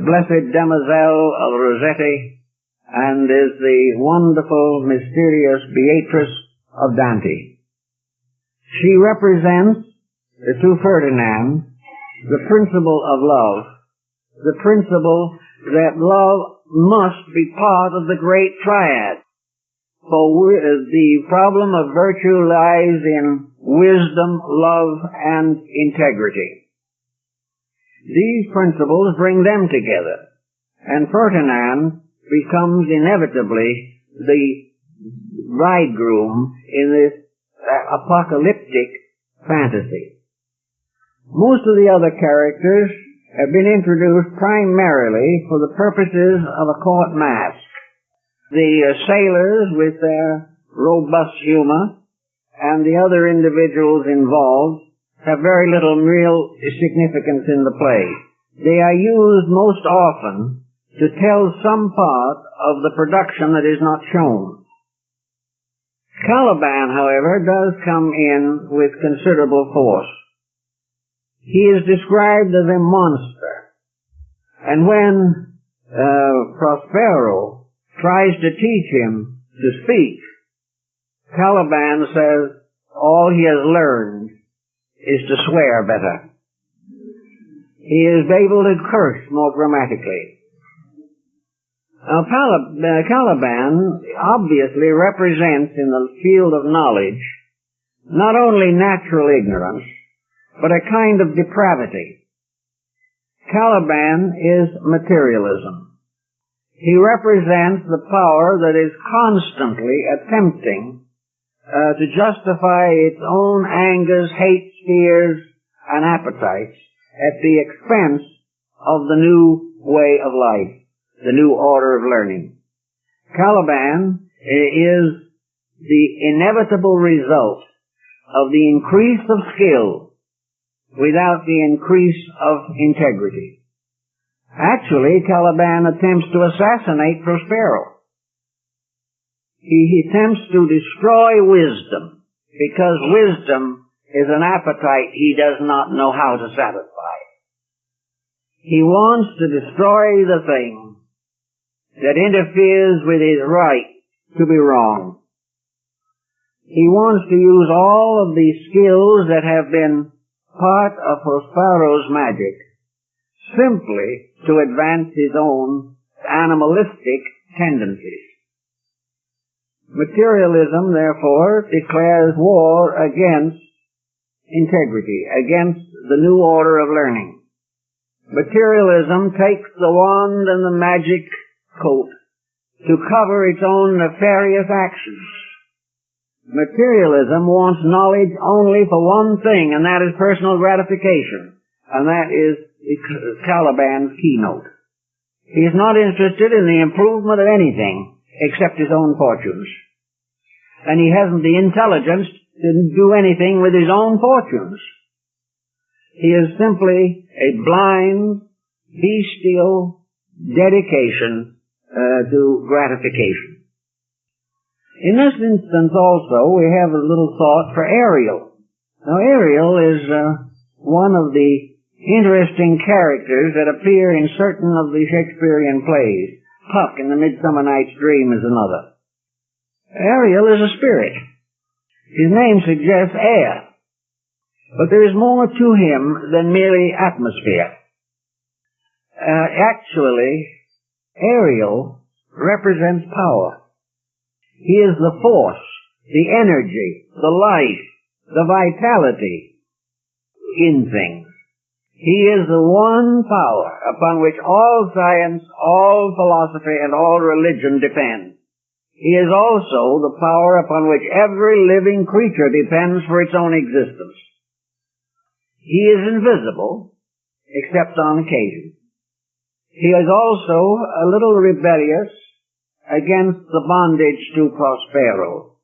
blessed demoiselle of Rossetti and is the wonderful, mysterious Beatrice of Dante. She represents, to Ferdinand, the principle of love, the principle that love must be part of the great triad. For the problem of virtue lies in wisdom, love, and integrity. these principles bring them together, and Ferdinand becomes inevitably the bridegroom in this apocalyptic fantasy. Most of the other characters have been introduced primarily for the purposes of a court mask. The sailors with their robust humor and the other individuals involved have very little real significance in the play. They are used most often to tell some part of the production that is not shown. Caliban, however, does come in with considerable force. He is described as a monster, and when Prospero tries to teach him to speak, Caliban says all he has learned is to swear better. He is able to curse more grammatically. Now, Caliban obviously represents in the field of knowledge not only natural ignorance, but a kind of depravity. Caliban is materialism. He represents the power that is constantly attempting to justify its own angers, hates, fears, and appetites at the expense of the new way of life, the new order of learning. Caliban is the inevitable result of the increase of skill without the increase of integrity. Actually, Caliban attempts to assassinate Prospero. He attempts to destroy wisdom, because wisdom is an appetite he does not know how to satisfy. He wants to destroy the thing that interferes with his right to be wrong. He wants to use all of these skills that have been part of Prospero's magic simply to advance his own animalistic tendencies. Materialism, therefore, declares war against integrity, against the new order of learning. Materialism takes the wand and the magic coat to cover its own nefarious actions. Materialism wants knowledge only for one thing, and that is personal gratification. And that is Caliban's keynote. He is not interested in the improvement of anything except his own fortunes. And he hasn't the intelligence to do anything with his own fortunes. He is simply a blind, bestial dedication to gratification. In this instance also, we have a little thought for Ariel. Now, Ariel is one of the interesting characters that appear in certain of the Shakespearean plays. Puck in the Midsummer Night's Dream is another. Ariel is a spirit. His name suggests air. But there is more to him than merely atmosphere. Actually, Ariel represents power. He is the force, the energy, the life, the vitality in things. He is the one power upon which all science, all philosophy, and all religion depend. He is also the power upon which every living creature depends for its own existence. He is invisible, except on occasion. He is also a little rebellious against the bondage to Prospero,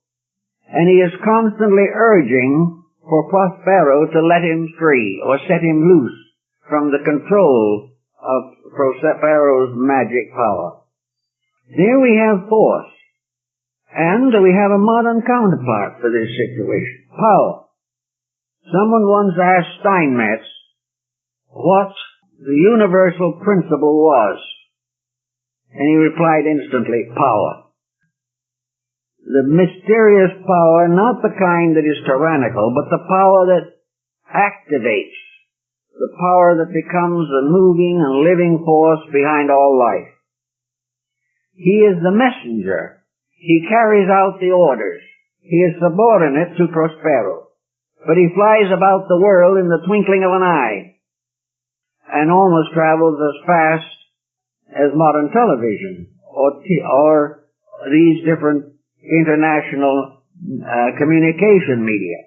and he is constantly urging for Prospero to let him free or set him loose from the control of Prospero's magic power. There we have force, and we have a modern counterpart for this situation, power. Someone once asked Steinmetz what the universal principle was, and he replied instantly, power. The mysterious power, not the kind that is tyrannical, but the power that activates, the power that becomes the moving and living force behind all life. He is the messenger. He carries out the orders. He is subordinate to Prospero, but he flies about the world in the twinkling of an eye. and almost travels as fast as modern television or these different international communication media.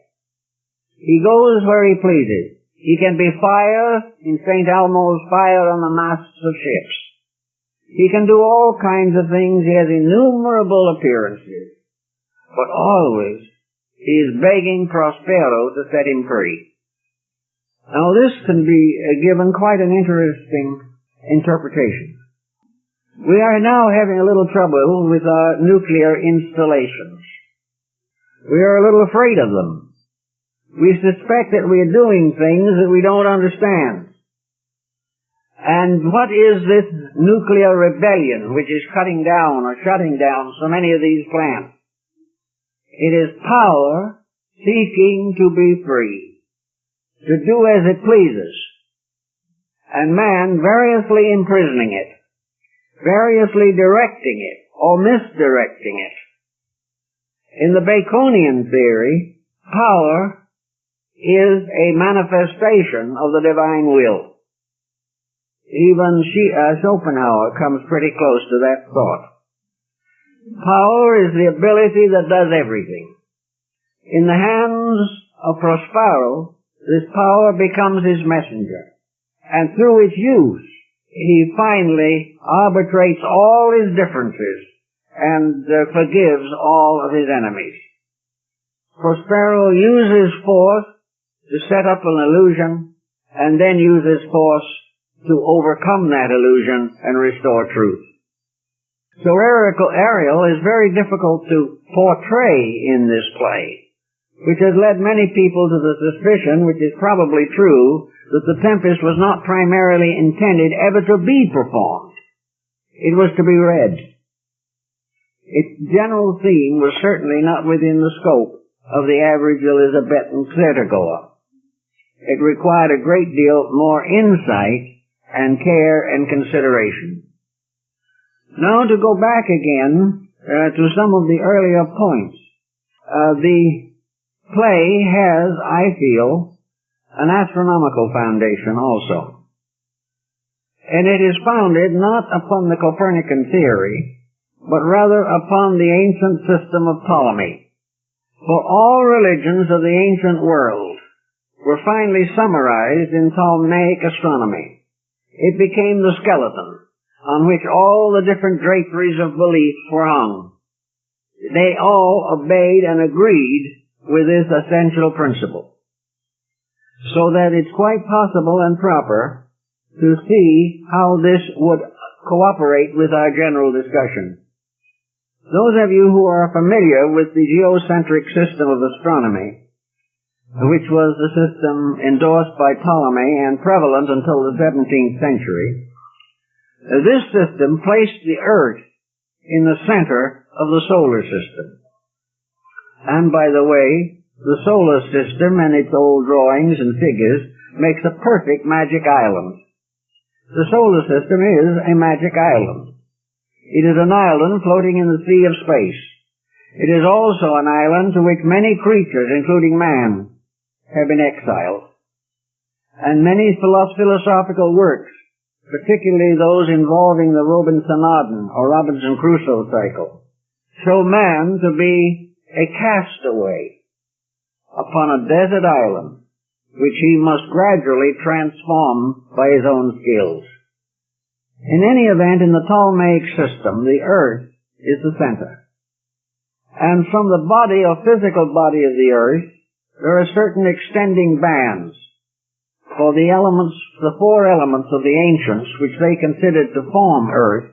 He goes where he pleases. He can be fire in St. Elmo's, fire on the masts of ships. He can do all kinds of things. He has innumerable appearances. But always he is begging Prospero to set him free. Now this can be given quite an interesting interpretation. We are now having a little trouble with our nuclear installations. We are a little afraid of them. We suspect that we are doing things that we don't understand. And what is this nuclear rebellion which is cutting down or shutting down so many of these plants? It is power seeking to be free, to do as it pleases, and man variously imprisoning it, variously directing it or misdirecting it. In the Baconian theory, power is a manifestation of the divine will. Even Schopenhauer comes pretty close to that thought. Power is the ability that does everything. In the hands of Prospero, this power becomes his messenger, and through its use, he finally arbitrates all his differences and forgives all of his enemies. Prospero uses force to set up an illusion, and then uses force to overcome that illusion and restore truth. So Ariel is very difficult to portray in this play, which has led many people to the suspicion, which is probably true, that the Tempest was not primarily intended ever to be performed. It was to be read. Its general theme was certainly not within the scope of the average Elizabethan theatergoer. It required a great deal more insight and care and consideration. Now to go back again to some of the earlier points. The play has, I feel, an astronomical foundation also. And it is founded not upon the Copernican theory, but rather upon the ancient system of Ptolemy. For all religions of the ancient world were finally summarized in Ptolemaic astronomy. It became the skeleton on which all the different draperies of belief were hung. They all obeyed and agreed with this essential principle. So that it's quite possible and proper to see how this would cooperate with our general discussion. Those of you who are familiar with the geocentric system of astronomy, which was the system endorsed by Ptolemy and prevalent until the 17th century, this system placed the Earth in the center of the solar system. And by the way, the solar system and its old drawings and figures makes a perfect magic island. The solar system is a magic island. It is an island floating in the sea of space. It is also an island to which many creatures, including man, have been exiled. And many philosophical works, particularly those involving the Robinson Crusoe cycle, show man to be a castaway upon a desert island, which he must gradually transform by his own skills. In any event, in the Ptolemaic system, the Earth is the center. And from the body or physical body of the Earth, there are certain extending bands for the elements, the four elements of the ancients, which they considered to form Earth,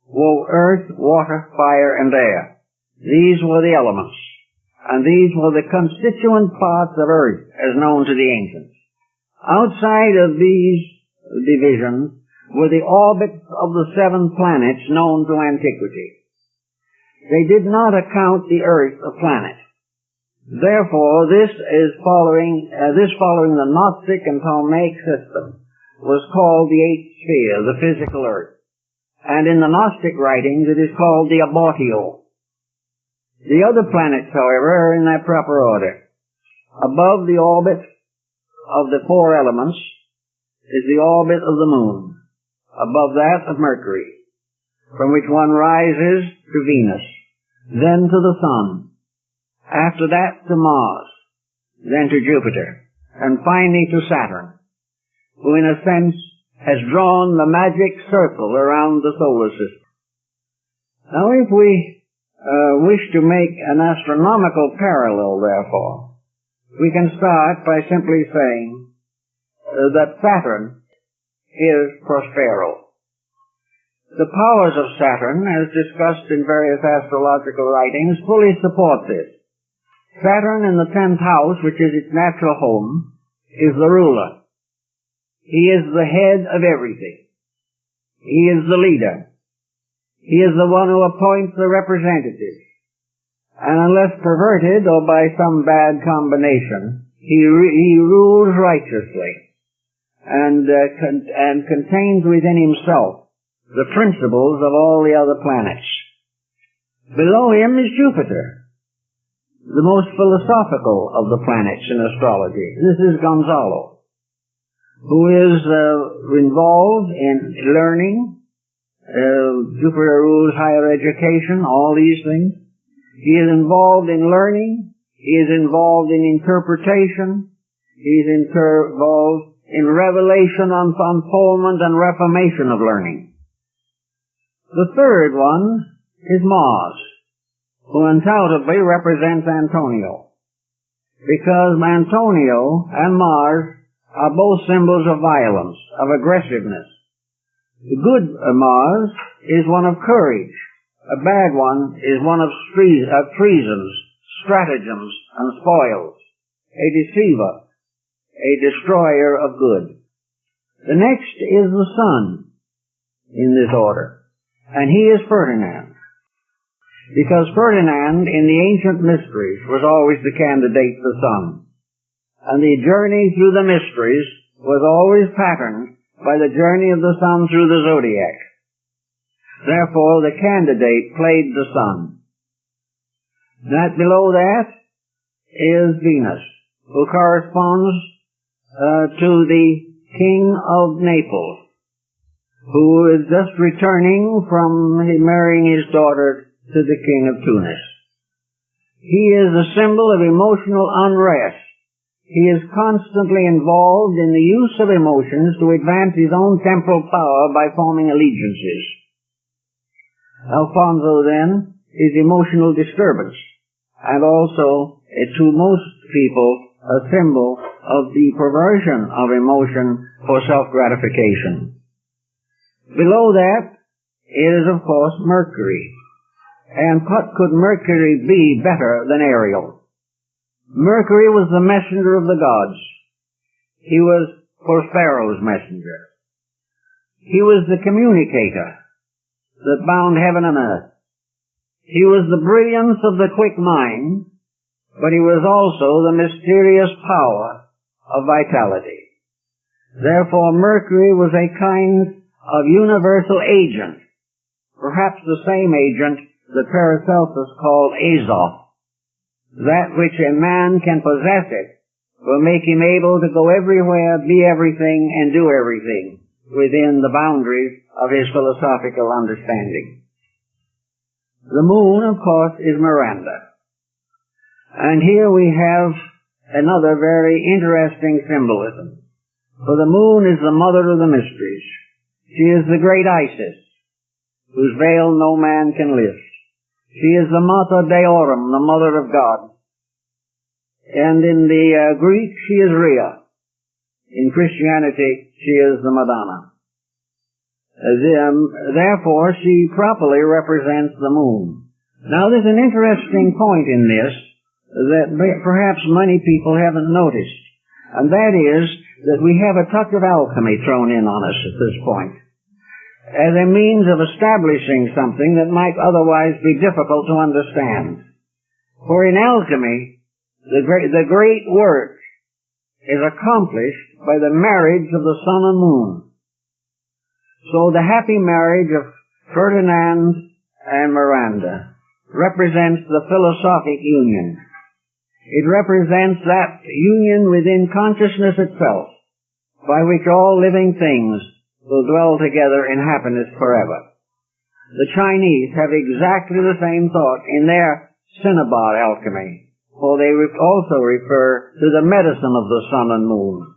were earth, water, fire, and air. These were the elements, and these were the constituent parts of Earth as known to the ancients. Outside of these divisions were the orbits of the 7 planets known to antiquity. They did not account the Earth a planet. Therefore, this following the Gnostic and Ptolemaic system was called the 8th sphere, the physical Earth. And in the Gnostic writings, it is called the abortio. The other planets, however, are in that proper order. Above the orbit of the 4 elements, is the orbit of the moon, above that of Mercury, from which one rises to Venus, then to the Sun, after that to Mars, then to Jupiter, and finally to Saturn, who in a sense has drawn the magic circle around the solar system. Now if we wish to make an astronomical parallel, therefore, we can start by simply saying that Saturn is Prospero. The powers of Saturn, as discussed in various astrological writings, fully support this. Saturn in the 10th house, which is its natural home, is the ruler. He is the head of everything. He is the leader. He is the one who appoints the representatives. And unless perverted or by some bad combination, he rules righteously and contains within himself the principles of all the other planets. Below him is Jupiter, the most philosophical of the planets in astrology. This is Gonzalo, who is involved in learning. Jupiter rules higher education, all these things. He is involved in learning. He is involved in interpretation. He is involved in revelation, unfoldment, and reformation of learning. The third one is Mars, who undoubtedly represents Antonio, because Antonio and Mars are both symbols of violence, of aggressiveness. The good Mars is one of courage. A bad one is one of treasons, stratagems, and spoils. A deceiver, a destroyer of good. The next is the Sun in this order, and he is Ferdinand. Because Ferdinand in the ancient mysteries was always the candidate for Sun. And the journey through the mysteries was always patterned by the journey of the Sun through the zodiac. Therefore, the candidate played the Sun. That below that is Venus, who corresponds to the King of Naples, who is just returning from marrying his daughter to the King of Tunis. He is a symbol of emotional unrest. He is constantly involved in the use of emotions to advance his own temporal power by forming allegiances. Alfonso, then, is emotional disturbance, and also, to most people, a symbol of the perversion of emotion for self-gratification. Below that is, of course, Mercury. And what could Mercury be better than Ariel? Mercury was the messenger of the gods. He was Prospero's messenger. He was the communicator that bound heaven and earth. He was the brilliance of the quick mind, but he was also the mysterious power of vitality. Therefore, Mercury was a kind of universal agent, perhaps the same agent that Paracelsus called Azoth. That which a man can possess it will make him able to go everywhere, be everything, and do everything within the boundaries of his philosophical understanding. The moon, of course, is Miranda. And here we have another very interesting symbolism. For the moon is the mother of the mysteries. She is the great Isis, whose veil no man can lift. She is the Mater Deorum, the mother of God. And in the Greek, she is Rhea. In Christianity, she is the Madonna. Therefore, she properly represents the moon. Now, there's an interesting point in this that perhaps many people haven't noticed, and that is that we have a touch of alchemy thrown in on us at this point, as a means of establishing something that might otherwise be difficult to understand. For in alchemy, the great work is accomplished by the marriage of the sun and moon. So the happy marriage of Ferdinand and Miranda represents the philosophic union. It represents that union within consciousness itself, by which all living things will dwell together in happiness forever. The Chinese have exactly the same thought in their cinnabar alchemy, for they also refer to the medicine of the sun and moon.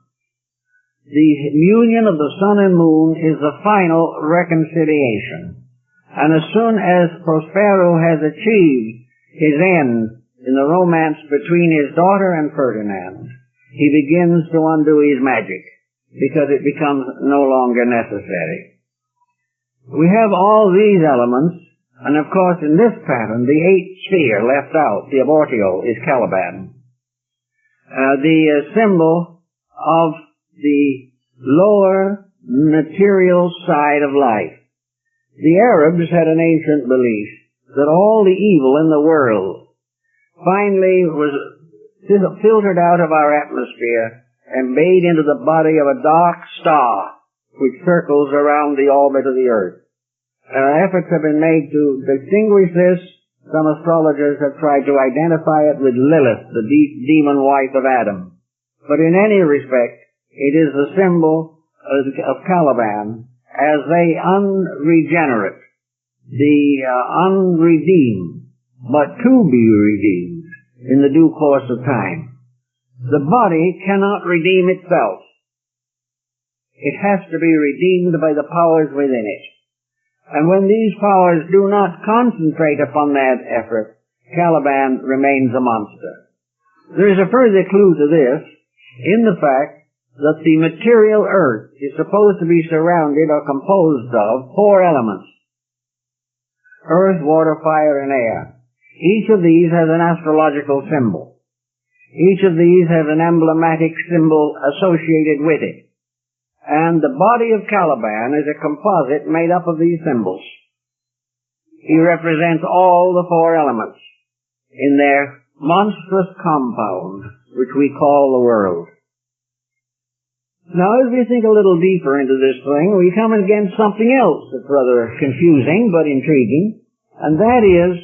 The union of the sun and moon is the final reconciliation, and as soon as Prospero has achieved his end in the romance between his daughter and Ferdinand, he begins to undo his magic, because it becomes no longer necessary. We have all these elements, and of course in this pattern the eighth sphere left out, the abortio, is Caliban. The symbol of the lower material side of life. The Arabs had an ancient belief that all the evil in the world finally was filtered out of our atmosphere and made into the body of a dark star which circles around the orbit of the earth. Efforts have been made to distinguish this. Some astrologers have tried to identify it with Lilith, the demon wife of Adam. But in any respect, it is the symbol of Caliban as the unregenerate, the unredeemed, but to be redeemed in the due course of time. The body cannot redeem itself. It has to be redeemed by the powers within it. And when these powers do not concentrate upon that effort, Caliban remains a monster. There is a further clue to this in the fact that the material earth is supposed to be surrounded or composed of four elements: earth, water, fire, and air. Each of these has an astrological symbol. Each of these has an emblematic symbol associated with it. And the body of Caliban is a composite made up of these symbols. He represents all the four elements in their monstrous compound, which we call the world. Now, as we think a little deeper into this thing, we come against something else that's rather confusing but intriguing, and that is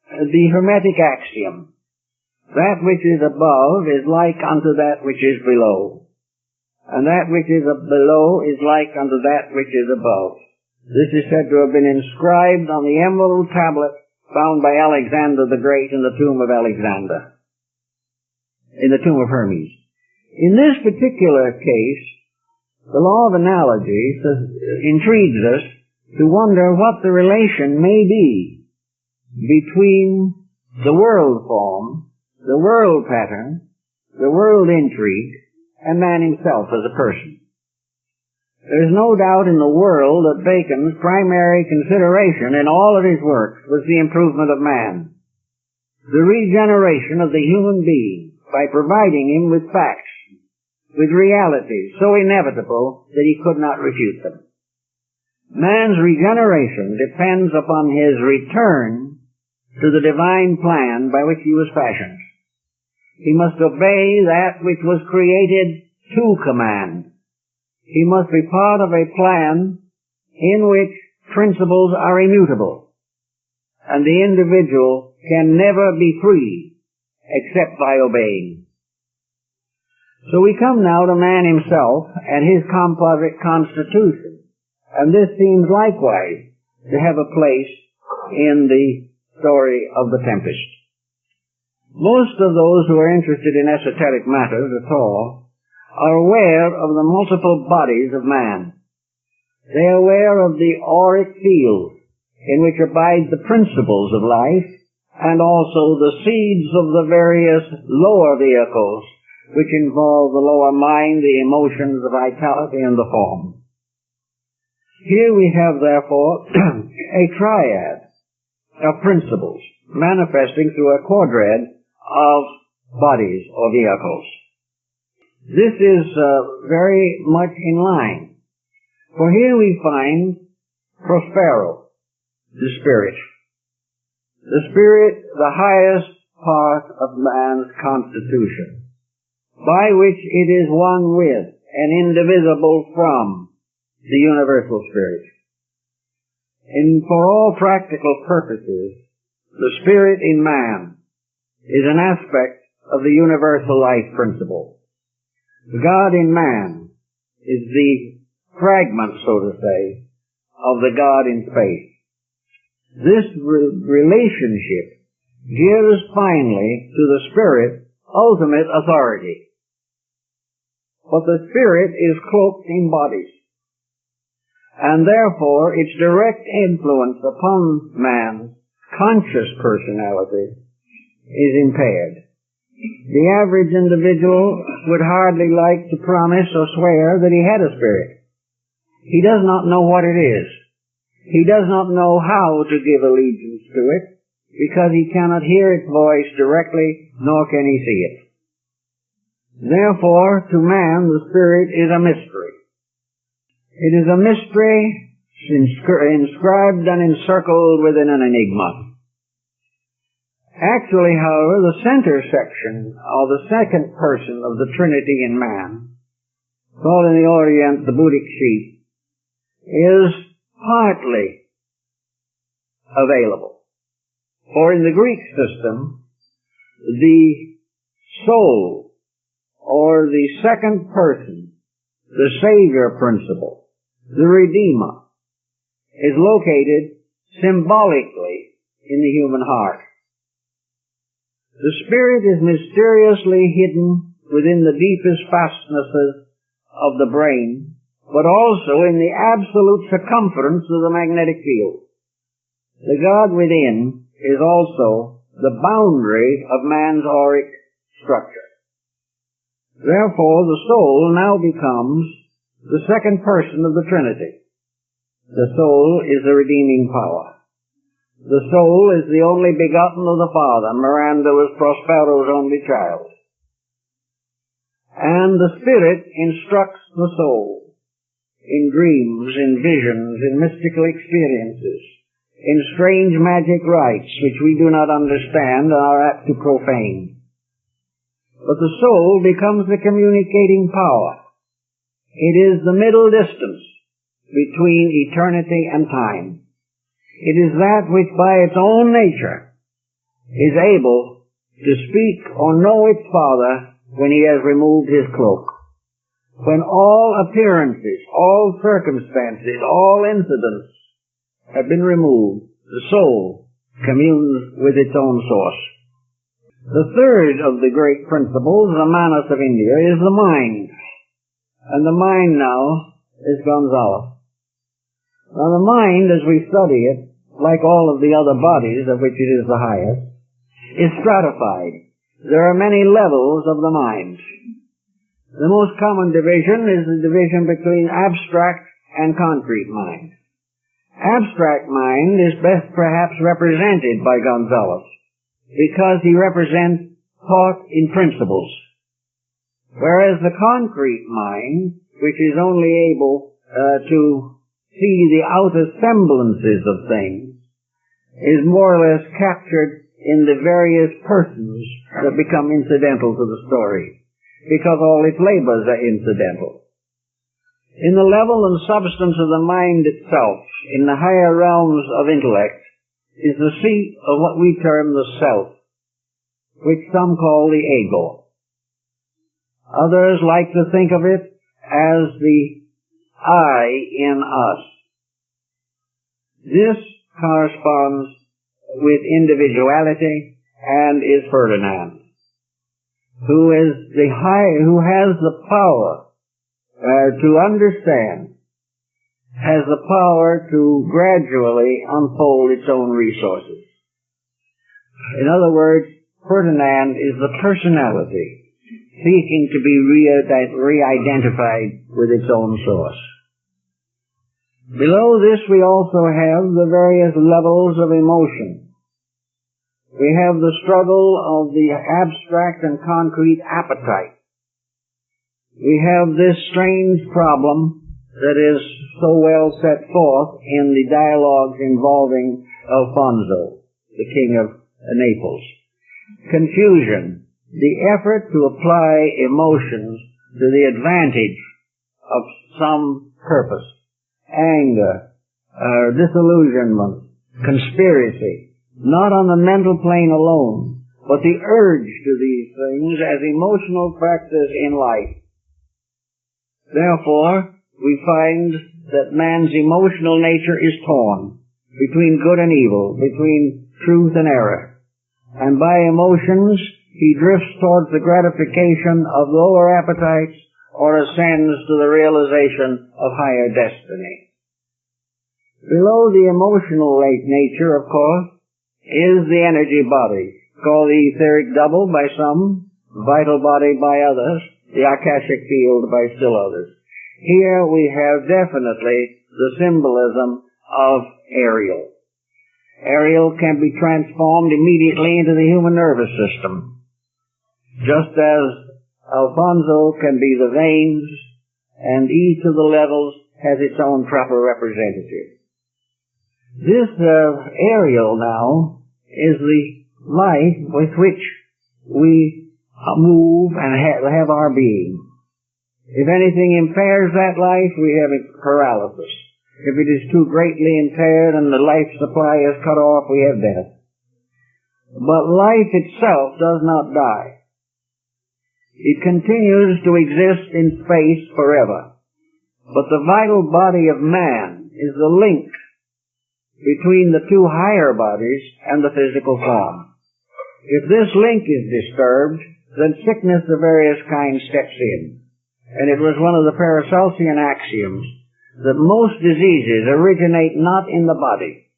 the Hermetic axiom. That which is above is like unto that which is below, and that which is below is like unto that which is above. This is said to have been inscribed on the emerald tablet found by Alexander the Great in the tomb of Alexander, in the tomb of Hermes. In this particular case, the law of analogy intrigues us to wonder what the relation may be between the world form, the world pattern, the world intrigue, and man himself as a person. There is no doubt in the world that Bacon's primary consideration in all of his works was the improvement of man, the regeneration of the human being by providing him with facts, with realities so inevitable that he could not refute them. Man's regeneration depends upon his return to the divine plan by which he was fashioned. He must obey that which was created to command. He must be part of a plan in which principles are immutable, and the individual can never be free except by obeying. So we come now to man himself and his composite constitution, and this seems likewise to have a place in the story of the Tempest. Most of those who are interested in esoteric matters at all are aware of the multiple bodies of man. They are aware of the auric field in which abide the principles of life, and also the seeds of the various lower vehicles which involve the lower mind, the emotions, the vitality, and the form. Here we have, therefore, a triad of principles manifesting through a quadrad of bodies or vehicles. This is very much in line, for here we find Prospero, the spirit, the highest part of man's constitution, by which it is one with and indivisible from the universal spirit. And for all practical purposes, the spirit in man is an aspect of the universal life principle. God in man is the fragment, so to say, of the God in space. This relationship gives finally to the Spirit ultimate authority. But the Spirit is cloaked in bodies, and therefore its direct influence upon man's conscious personality is impaired. The average individual would hardly like to promise or swear that he had a spirit. He does not know what it is. He does not know how to give allegiance to it, because he cannot hear its voice directly, nor can he see it. Therefore, to man, the Spirit is a mystery. It is a mystery inscribed and encircled within an enigma. Actually, however, the center section, or the second person of the Trinity in man, called in the Orient the Buddhic sheath, is partly available. For in the Greek system, the soul, or the second person, the Savior principle, the Redeemer, is located symbolically in the human heart. The Spirit is mysteriously hidden within the deepest fastnesses of the brain, but also in the absolute circumference of the magnetic field. The God within is also the boundary of man's auric structure. Therefore, the soul now becomes the second person of the Trinity. The soul is the redeeming power. The soul is the only begotten of the Father. Miranda was Prospero's only child. And the Spirit instructs the soul in dreams, in visions, in mystical experiences, in strange magic rites which we do not understand and are apt to profane. But the soul becomes the communicating power. It is the middle distance between eternity and time. It is that which by its own nature is able to speak or know its Father when he has removed his cloak. When all appearances, all circumstances, all incidents have been removed, the soul communes with its own source. The third of the great principles, the Manas of India, is the mind. And the mind now is Gonzalez. Now the mind, as we study it, like all of the other bodies of which it is the highest, is stratified. There are many levels of the mind. The most common division is the division between abstract and concrete mind. Abstract mind is best perhaps represented by Gonzalez, because he represents thought in principles. Whereas the concrete mind, which is only able to see the outer semblances of things, is more or less captured in the various persons that become incidental to the story, because all its labors are incidental. In the level and substance of the mind itself, in the higher realms of intellect, is the seat of what we term the self, which some call the ego. Others like to think of it as the I in us. This corresponds with individuality and is Ferdinand, who has the power to understand, has the power to gradually unfold its own resources. In other words, Ferdinand is the personality seeking to be re-identified with its own source. Below this we also have the various levels of emotion. We have the struggle of the abstract and concrete appetite. We have this strange problem that is so well set forth in the dialogues involving Alfonso, the king of Naples. Confusion, the effort to apply emotions to the advantage of some purpose. Anger, disillusionment, conspiracy, not on the mental plane alone, but the urge to these things as emotional factors in life. Therefore, we find that man's emotional nature is torn between good and evil, between truth and error. And by emotions, he drifts towards the gratification of lower appetites or ascends to the realization of higher destiny. Below the emotional nature, of course, is the energy body, called the etheric double by some, vital body by others, the akashic field by still others. Here we have definitely the symbolism of Ariel. Ariel can be transformed immediately into the human nervous system, just as Alfonso can be the veins, and each of the levels has its own proper representative. This Ariel now is the life with which we move and have our being. If anything impairs that life, we have paralysis. If it is too greatly impaired and the life supply is cut off, we have death. But life itself does not die. It continues to exist in space forever. But the vital body of man is the link between the two higher bodies and the physical form. If this link is disturbed, then sickness of various kinds steps in. And it was one of the Paracelsian axioms that most diseases originate not in the body,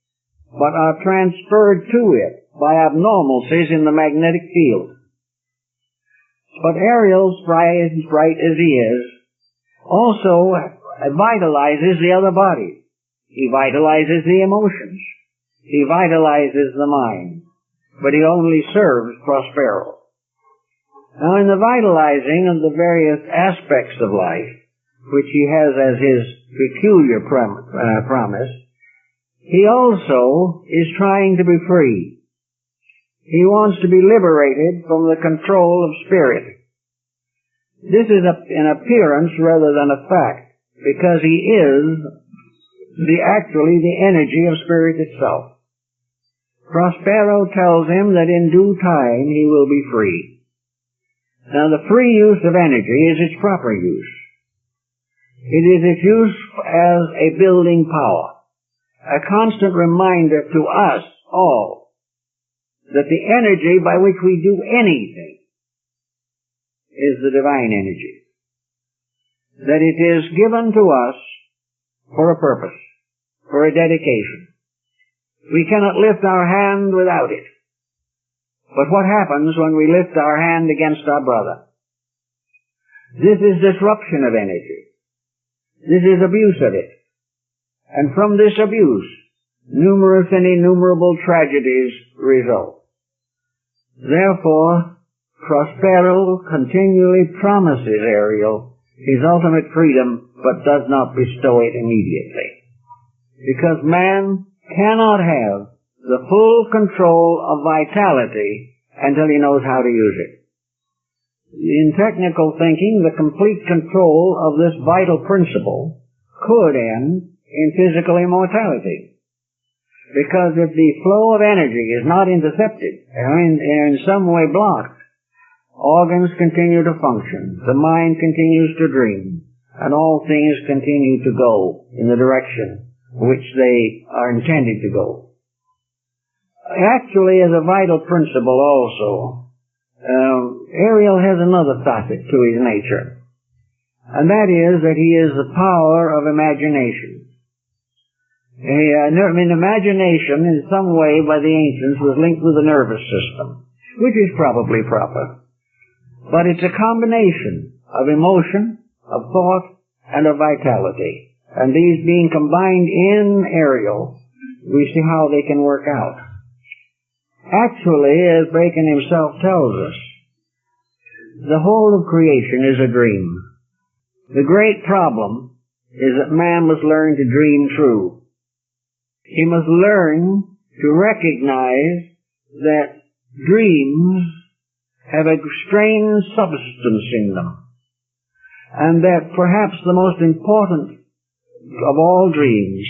but are transferred to it by abnormalities in the magnetic field. But Ariel, bright as he is, also vitalizes the other bodies. He vitalizes the emotions. He vitalizes the mind. But he only serves Prospero. Now, in the vitalizing of the various aspects of life, which he has as his peculiar promise, he also is trying to be free. He wants to be liberated from the control of spirit. This is an appearance rather than a fact, because he is actually the energy of spirit itself. Prospero tells him that in due time he will be free. Now, the free use of energy is its proper use. It is its use as a building power, a constant reminder to us all that the energy by which we do anything is the divine energy, that it is given to us for a purpose, for a dedication. We cannot lift our hand without it. But what happens when we lift our hand against our brother? This is disruption of energy. This is abuse of it. And from this abuse, numerous and innumerable tragedies result. Therefore, Prospero continually promises Ariel his ultimate freedom, but does not bestow it immediately. Because man cannot have the full control of vitality until he knows how to use it. In technical thinking, the complete control of this vital principle could end in physical immortality. Because if the flow of energy is not intercepted, or in some way blocked, organs continue to function, the mind continues to dream, and all things continue to go in the direction which they are intended to go. Actually, as a vital principle also, Ariel has another facet to his nature, and that is that he is the power of imagination. Imagination in some way by the ancients was linked with the nervous system, which is probably proper. But it's a combination of emotion, of thought, and of vitality. And these being combined in Ariel, we see how they can work out. Actually, as Bacon himself tells us, the whole of creation is a dream. The great problem is that man must learn to dream true. He must learn to recognize that dreams have a strange substance in them, and that perhaps the most important of all dreams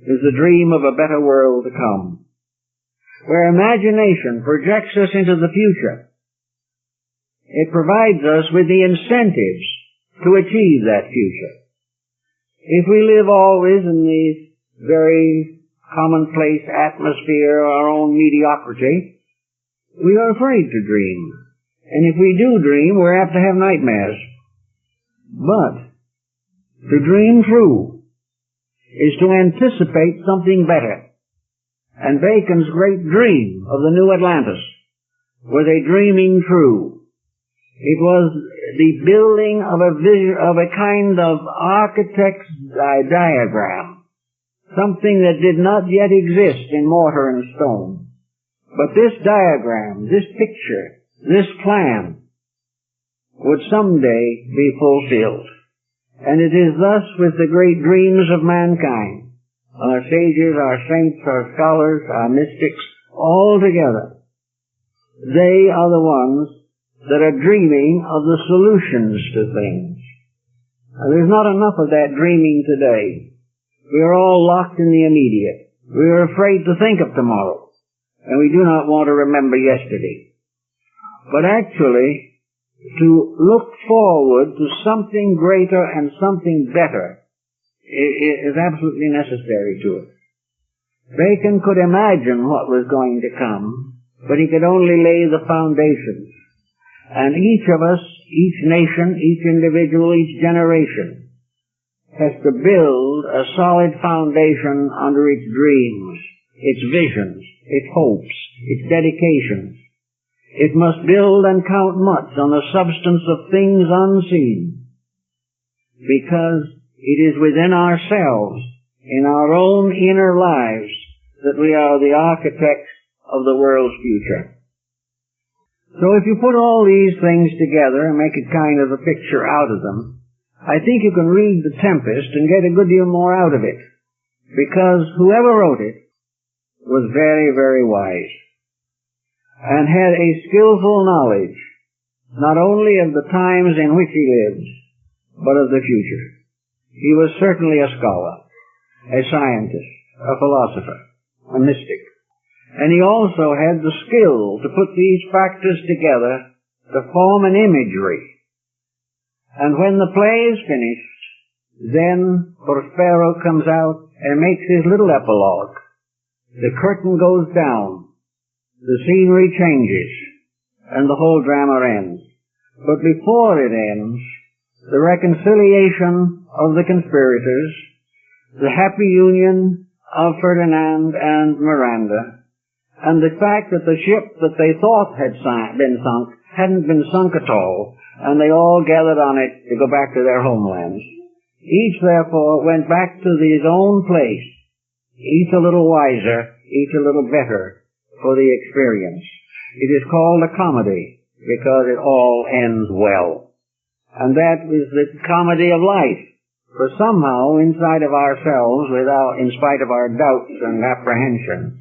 is the dream of a better world to come, where imagination projects us into the future. It provides us with the incentives to achieve that future. If we live always in this very commonplace atmosphere of our own mediocrity, we are afraid to dream. And if we do dream, we're apt to have nightmares. But to dream true is to anticipate something better. And Bacon's great dream of the New Atlantis was a dreaming true. It was the building of a kind of architect's diagram, something that did not yet exist in mortar and stone. But this diagram, this picture, this plan would someday be fulfilled. And it is thus with the great dreams of mankind. Our sages, our saints, our scholars, our mystics, all together. They are the ones that are dreaming of the solutions to things. Now, there's not enough of that dreaming today. We are all locked in the immediate. We are afraid to think of tomorrow. And we do not want to remember yesterday. But actually, to look forward to something greater and something better is absolutely necessary to us. Bacon could imagine what was going to come, but he could only lay the foundations. And each of us, each nation, each individual, each generation has to build a solid foundation under its dreams, its visions, its hopes, its dedications. It must build and count much on the substance of things unseen, because it is within ourselves, in our own inner lives, that we are the architects of the world's future. So if you put all these things together and make a kind of a picture out of them, I think you can read the Tempest and get a good deal more out of it, because whoever wrote it was very, very wise, and had a skillful knowledge, not only of the times in which he lived, but of the future. He was certainly a scholar, a scientist, a philosopher, a mystic. And he also had the skill to put these factors together to form an imagery. And when the play is finished, then Prospero comes out and makes his little epilogue. The curtain goes down. The scenery changes, and the whole drama ends. But before it ends, the reconciliation of the conspirators, the happy union of Ferdinand and Miranda, and the fact that the ship that they thought had been sunk hadn't been sunk at all, and they all gathered on it to go back to their homelands. Each, therefore, went back to his own place, each a little wiser, each a little better for the experience. It is called a comedy because it all ends well. And that is the comedy of life. For somehow, inside of ourselves, in spite of our doubts and apprehensions,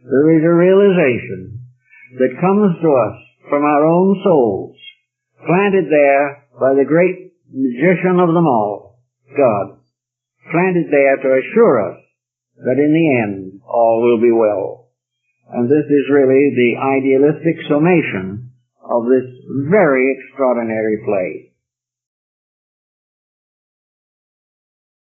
there is a realization that comes to us from our own souls, planted there by the great magician of them all, God, planted there to assure us that in the end all will be well. And this is really the idealistic summation of this very extraordinary play.